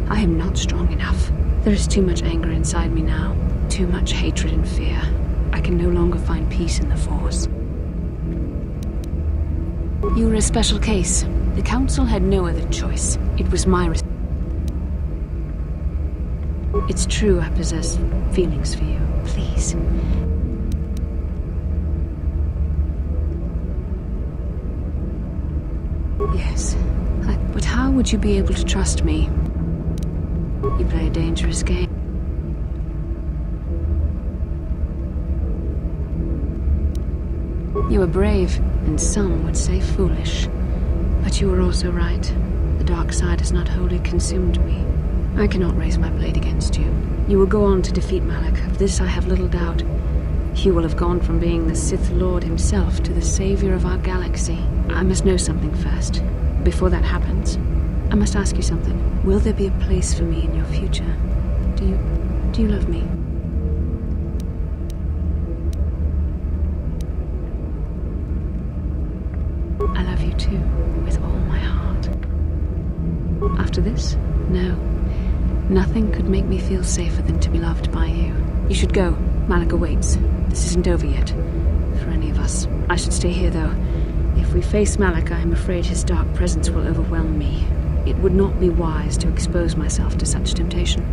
I am not strong enough. There is too much anger inside me now. Too much hatred and fear. I can no longer find peace in the Force. You were a special case. The Council had no other choice. It was my It's true I possess feelings for you. Please. Yes. But how would you be able to trust me? You play a dangerous game. You were brave, and some would say foolish. But you were also right. The dark side has not wholly consumed me. I cannot raise my blade against you. You will go on to defeat Malak. Of this I have little doubt. You will have gone from being the Sith Lord himself to the savior of our galaxy. I must know something first. Before that happens, I must ask you something. Will there be a place for me in your future? Do you love me? I love you too, with all my heart. After this? No. Nothing could make me feel safer than to be loved by you. You should go. Malak awaits. This isn't over yet. For any of us. I should stay here, though. If we face Malak, I am afraid his dark presence will overwhelm me. It would not be wise to expose myself to such temptation.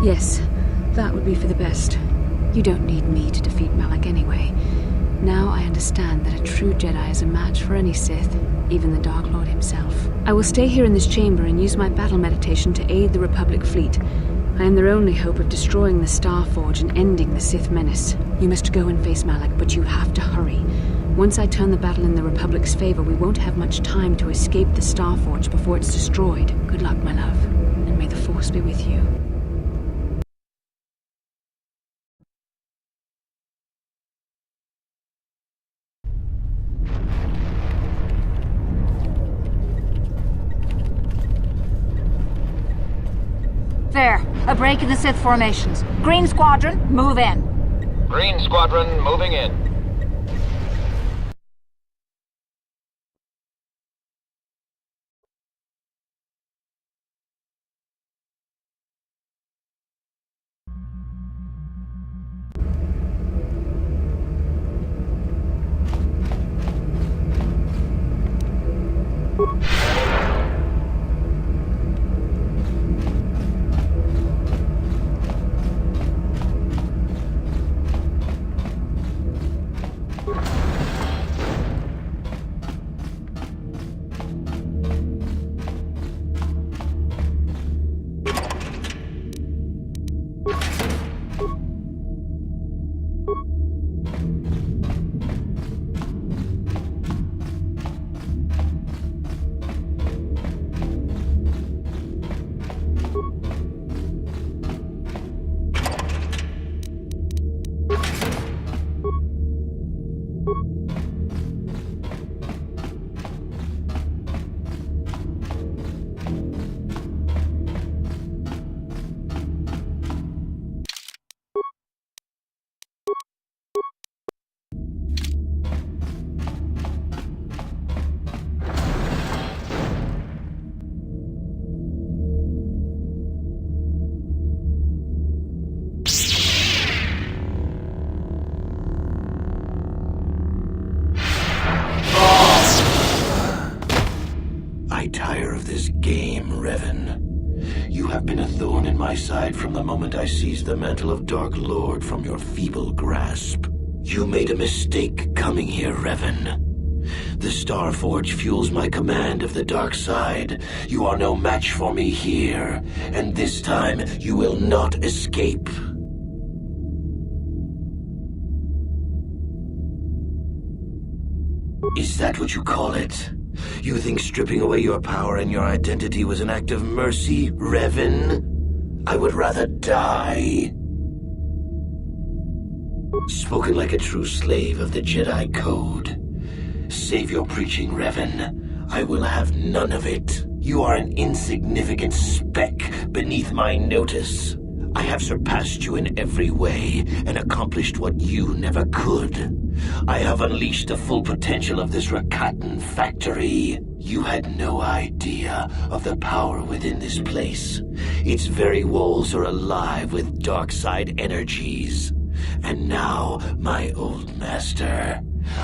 Yes, that would be for the best. You don't need me to defeat Malak anyway. Now I understand that a true Jedi is a match for any Sith, even the Dark Lord himself. I will stay here in this chamber and use my battle meditation to aid the Republic fleet. I am their only hope of destroying the Star Forge and ending the Sith menace. You must go and face Malak, but you have to hurry. Once I turn the battle in the Republic's favor, we won't have much time to escape the Star Forge before it's destroyed. Good luck, my love, and may the Force be with you. There, a break in the Sith formations. Green Squadron, move in. Green Squadron moving in. I tire of this game, Revan. You have been a thorn in my side from the moment I seized the mantle of Dark Lord from your feeble grasp. You made a mistake coming here, Revan. The Starforge fuels my command of the dark side. You are no match for me here, and this time you will not escape. Is that what you call it? You think stripping away your power and your identity was an act of mercy, Revan? I would rather die. Spoken like a true slave of the Jedi Code. Save your preaching, Revan. I will have none of it. You are an insignificant speck beneath my notice. I have surpassed you in every way and accomplished what you never could. I have unleashed the full potential of this Rakatan factory. You had no idea of the power within this place. Its very walls are alive with dark side energies. And now, my old master,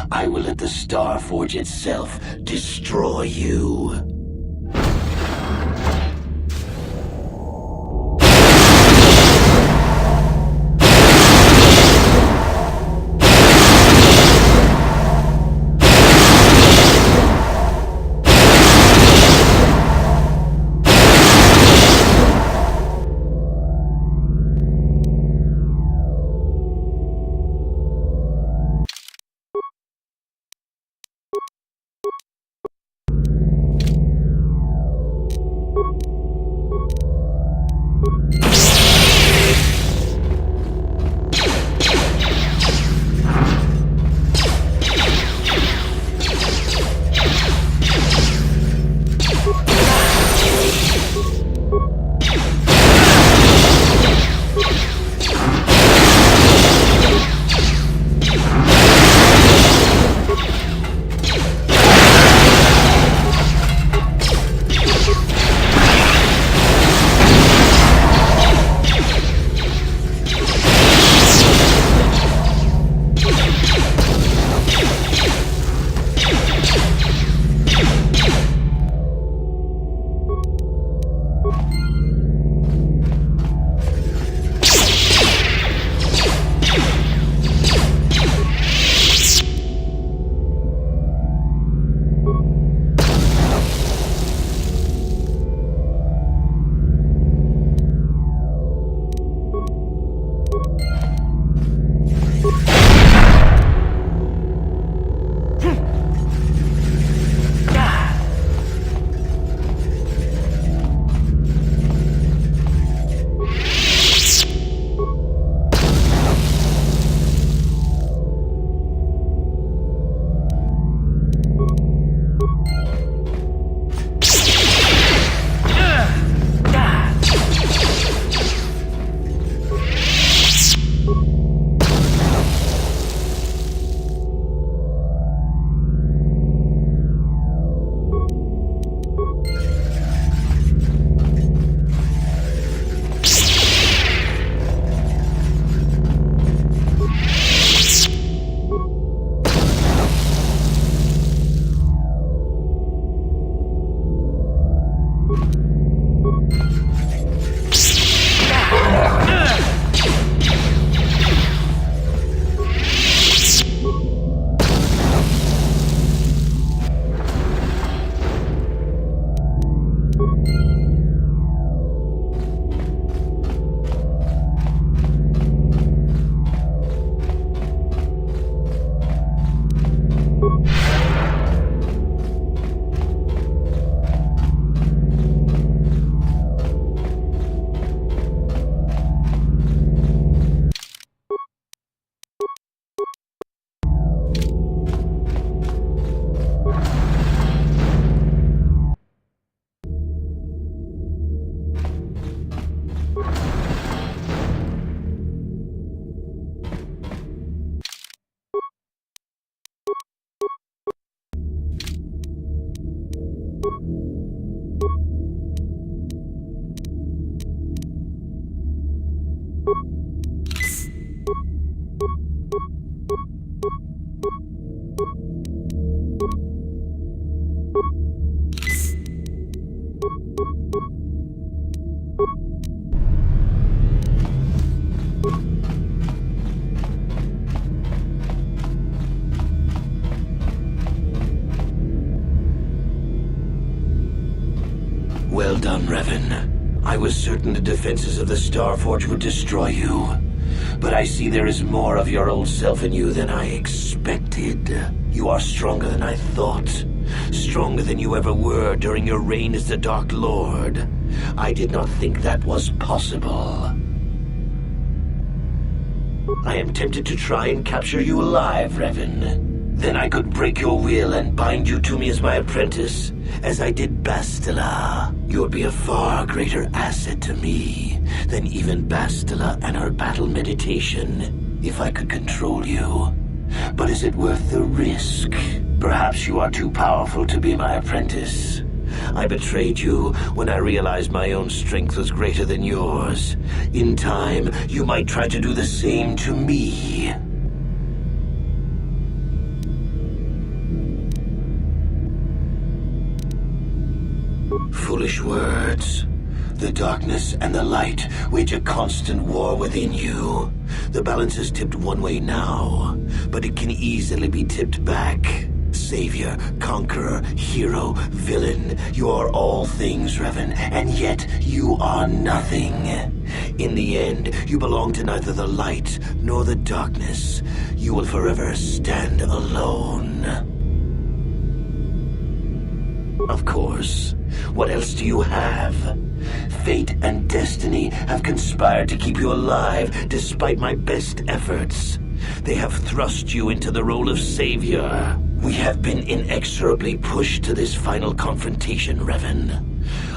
I will let the Starforge itself destroy you. Well done, Revan. I was certain the defenses of the Starforge would destroy you. But I see there is more of your old self in you than I expected. You are stronger than I thought. Stronger than you ever were during your reign as the Dark Lord. I did not think that was possible. I am tempted to try and capture you alive, Revan. Then I could break your will and bind you to me as my apprentice, as I did Bastila. You would be a far greater asset to me than even Bastila and her battle meditation, if I could control you. But is it worth the risk? Perhaps you are too powerful to be my apprentice. I betrayed you when I realized my own strength was greater than yours. In time, you might try to do the same to me. Foolish words. The darkness and the light wage a constant war within you. The balance is tipped one way now, but it can easily be tipped back. Savior, conqueror, hero, villain. You are all things, Revan, and yet you are nothing. In the end, you belong to neither the light nor the darkness. You will forever stand alone. Of course. What else do you have? Fate and destiny have conspired to keep you alive despite my best efforts. They have thrust you into the role of savior. We have been inexorably pushed to this final confrontation, Revan.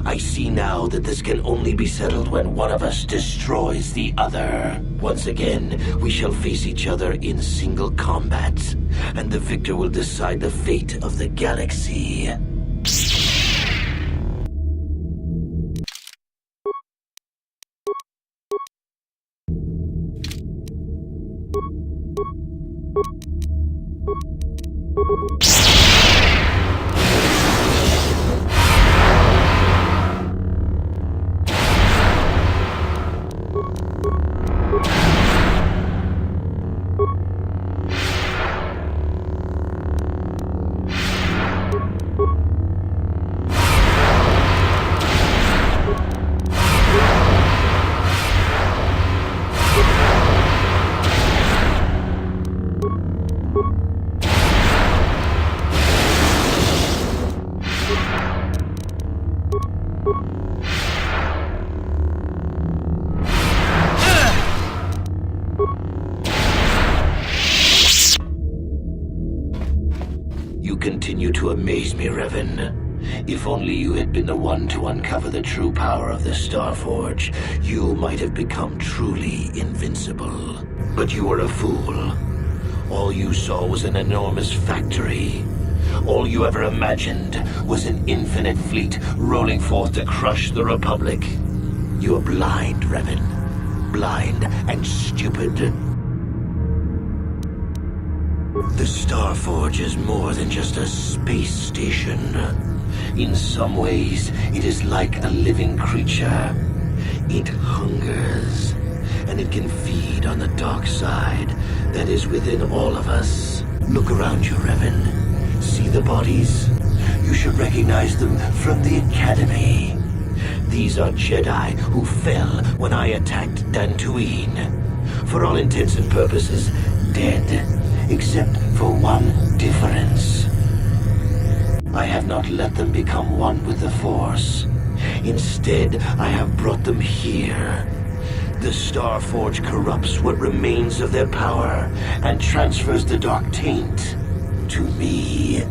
I see now that this can only be settled when one of us destroys the other. Once again, we shall face each other in single combat, and the victor will decide the fate of the galaxy. You continue to amaze me, Revan. If only you had been the one to uncover the true power of the Starforge, you might have become truly invincible. But you were a fool. All you saw was an enormous factory. All you ever imagined was an infinite fleet rolling forth to crush the Republic. You are blind, Revan. Blind and stupid. The Starforge is more than just a space station. In some ways, it is like a living creature. It hungers, and it can feed on the dark side that is within all of us. Look around you, Revan. See the bodies? You should recognize them from the Academy. These are Jedi who fell when I attacked Dantooine. For all intents and purposes, dead, except for one difference. I have not let them become one with the Force. Instead, I have brought them here. The Starforge corrupts what remains of their power and transfers the dark taint to me.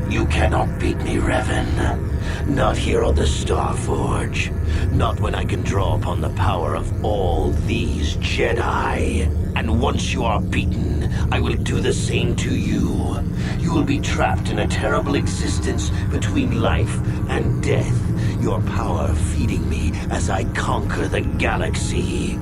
You cannot beat me, Revan. Not here on the Starforge. Not when I can draw upon the power of all these Jedi. And once you are beaten, I will do the same to you. You will be trapped in a terrible existence between life and death. Your power feeding me as I conquer the galaxy.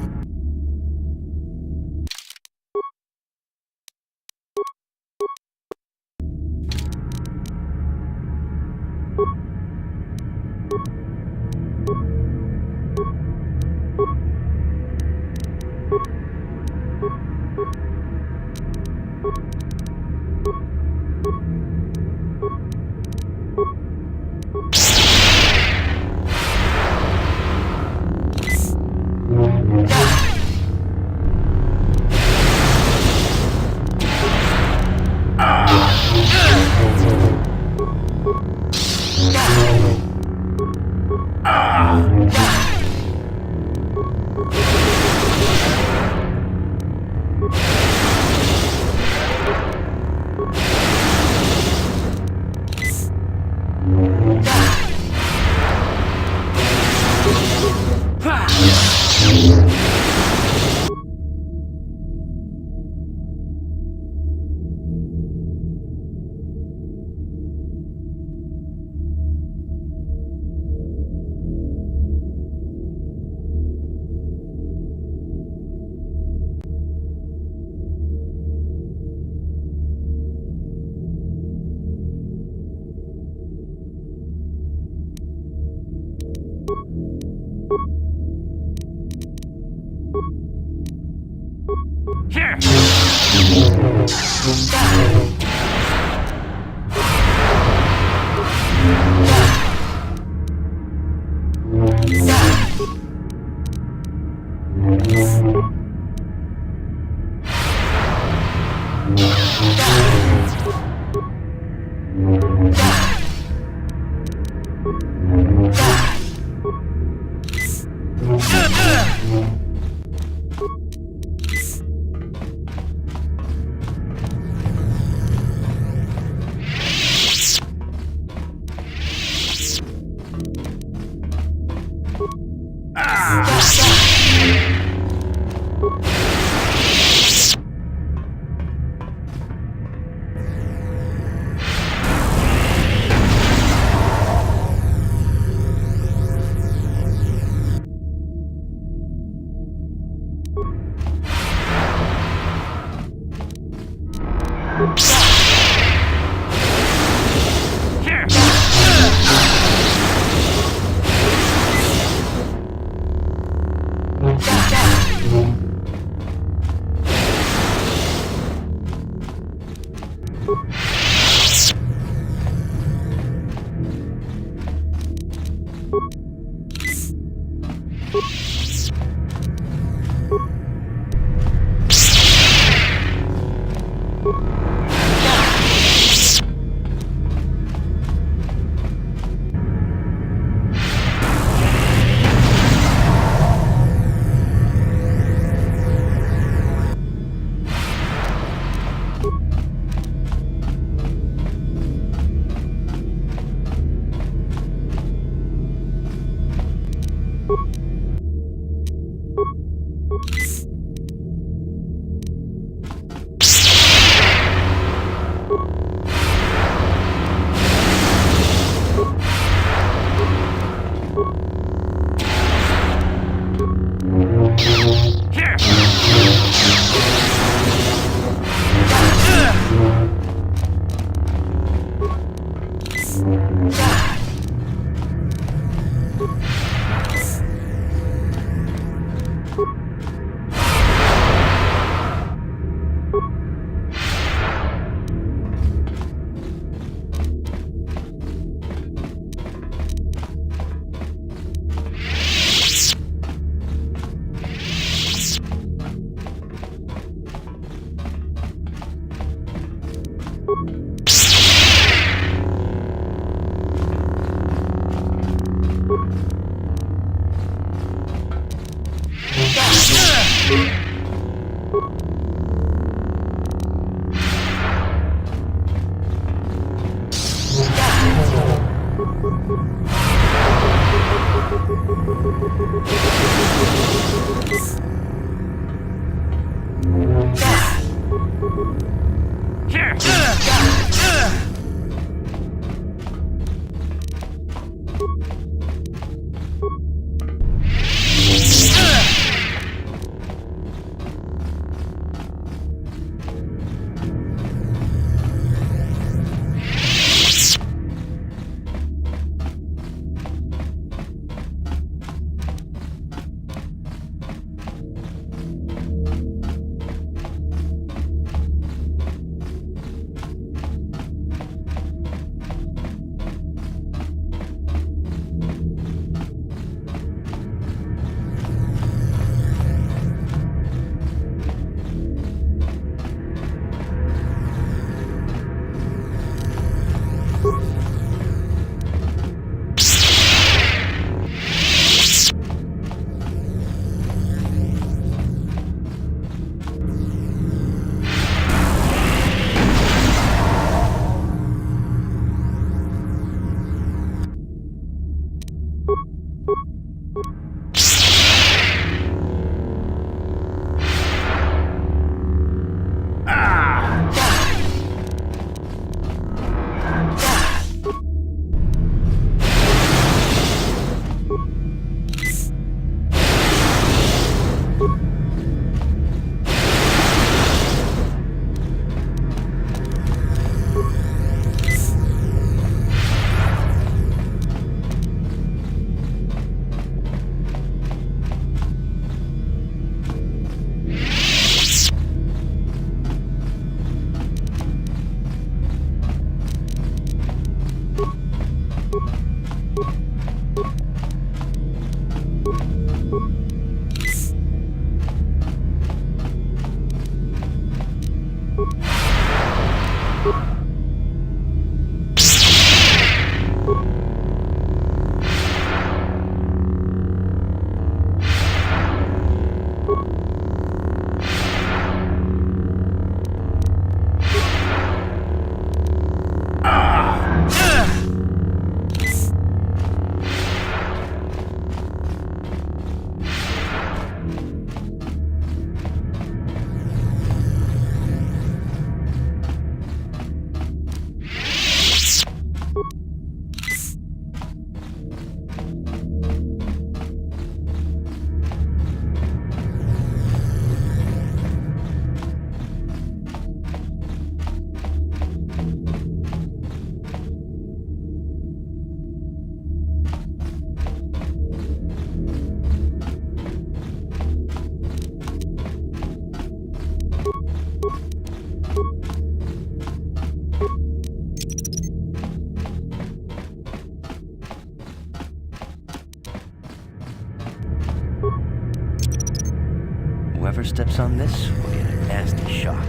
Whoever steps on this will get a nasty shock.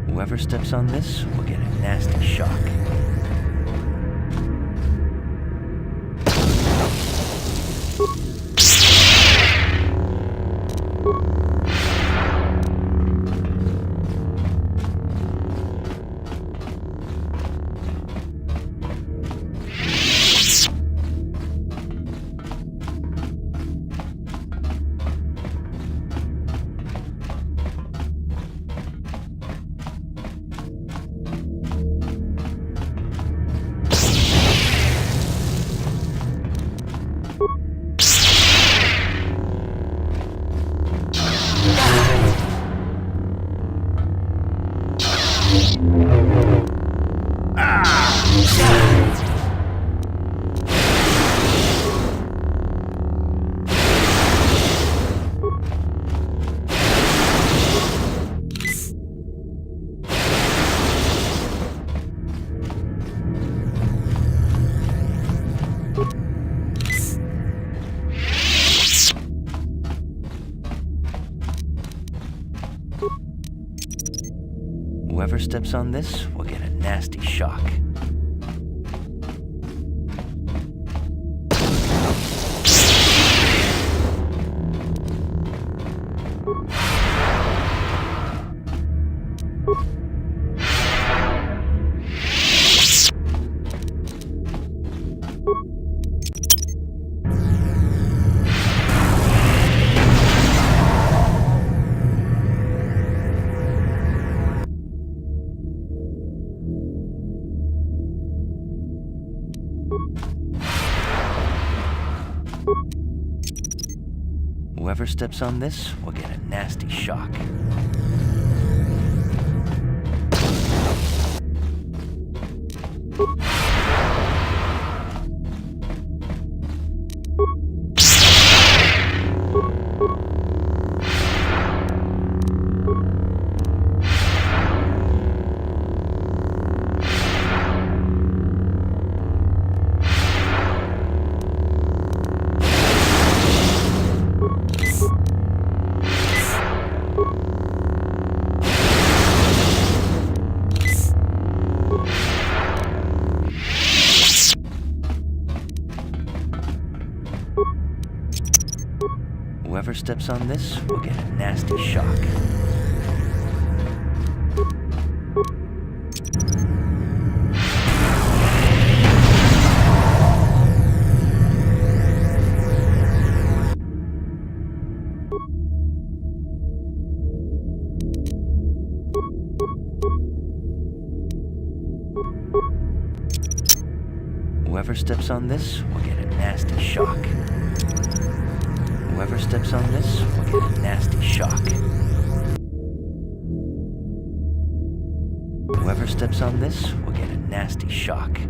Whoever steps on this will get a nasty shock. Whoever steps on this will get a nasty shock. Whoever steps on this will get a nasty shock. Whoever steps on this will get a nasty shock. Whoever steps on this will get a nasty shock. Whoever steps on this will get a nasty shock. Whoever steps on this will get a nasty shock.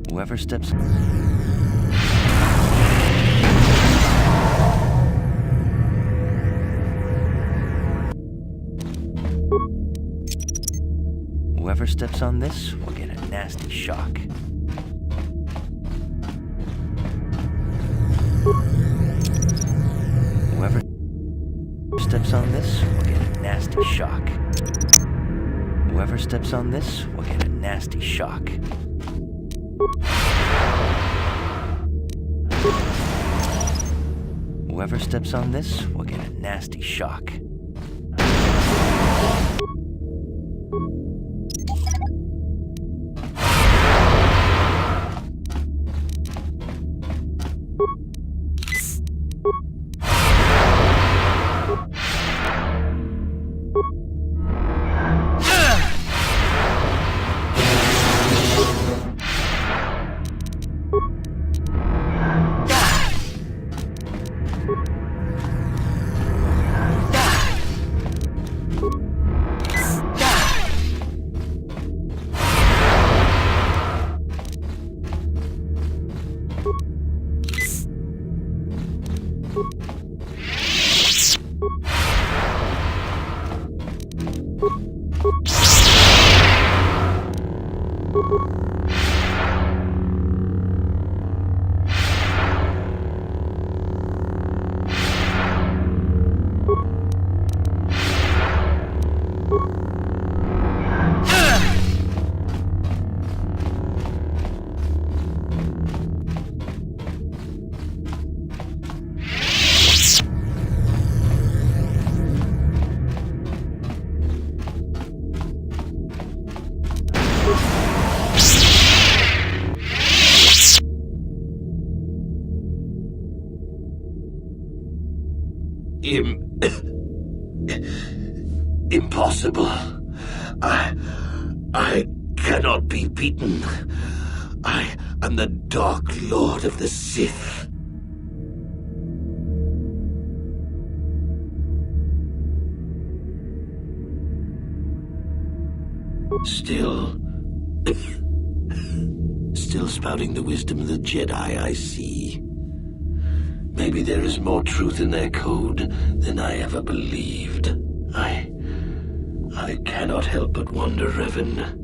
Whoever steps... Whoever steps on this will get a nasty shock. Whoever steps on this will get a nasty shock. Whoever steps on this will get a nasty shock. Whoever steps on this will get a nasty shock. Impossible. I cannot be beaten. I am the Dark Lord of the Sith. Still spouting the wisdom of the Jedi, I see. Maybe there is more truth in their code than I ever believed. I cannot help but wonder, Revan,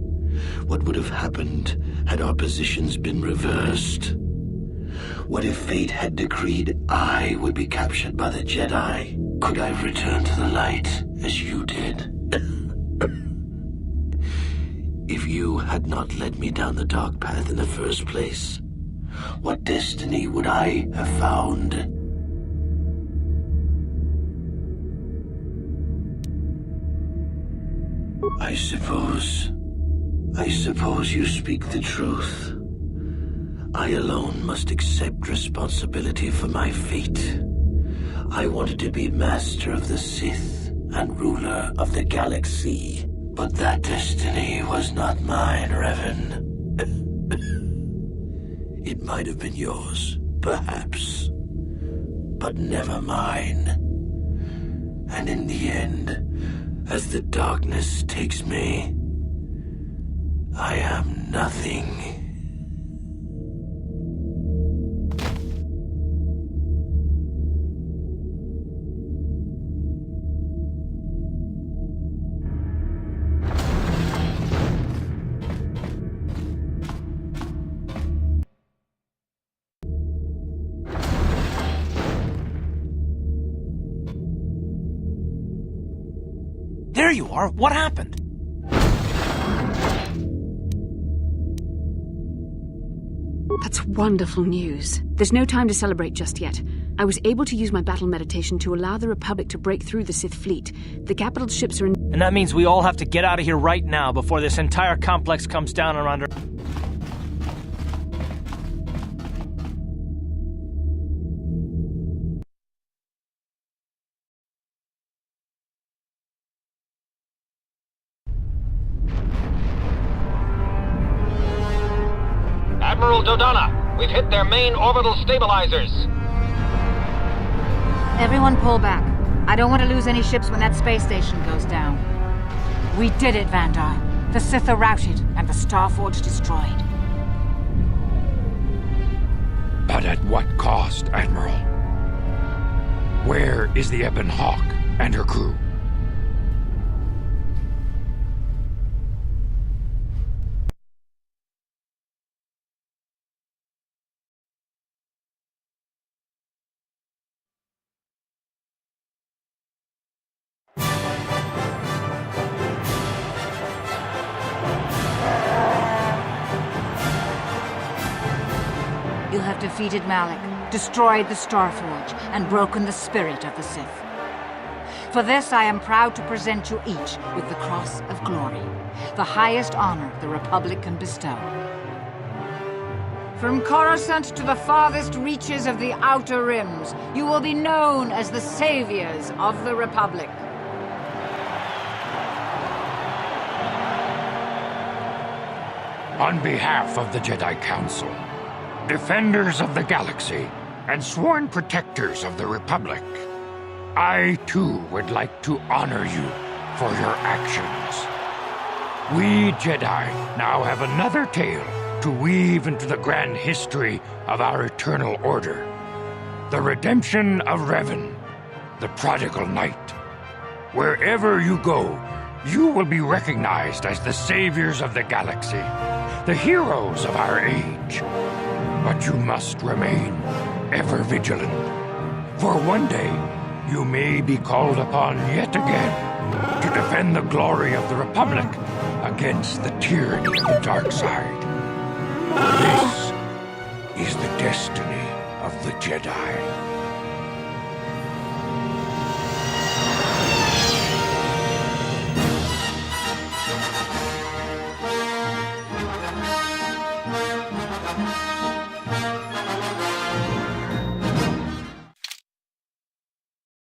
what would have happened had our positions been reversed? What if fate had decreed I would be captured by the Jedi? Could I return to the light as you did? If you had not led me down the dark path in the first place, what destiny would I have found? I suppose you speak the truth. I alone must accept responsibility for my fate. I wanted to be master of the Sith and ruler of the galaxy. But that destiny was not mine, Revan. It might have been yours, perhaps, but never mine. And in the end, as the darkness takes me, I am nothing. There you are. What happened? That's wonderful news. There's no time to celebrate just yet. I was able to use my battle meditation to allow the Republic to break through the Sith fleet. The capital ships are in... And that means we all have to get out of here right now before this entire complex comes down around our... Admiral Dodonna, we've hit their main orbital stabilizers. Everyone pull back. I don't want to lose any ships when that space station goes down. We did it, Vandar. The Sith are routed and the Starforge destroyed. But at what cost, Admiral? Where is the Ebon Hawk and her crew? You have defeated Malak, destroyed the Starforge, and broken the spirit of the Sith. For this, I am proud to present you each with the Cross of Glory, the highest honor the Republic can bestow. From Coruscant to the farthest reaches of the Outer Rims, you will be known as the saviors of the Republic. On behalf of the Jedi Council, defenders of the galaxy, and sworn protectors of the Republic, I too would like to honor you for your actions. We Jedi now have another tale to weave into the grand history of our eternal order. The redemption of Revan, the prodigal knight. Wherever you go, you will be recognized as the saviors of the galaxy, the heroes of our age. But you must remain ever vigilant, for one day you may be called upon yet again to defend the glory of the Republic against the tyranny of the dark side. This is the destiny of the Jedi.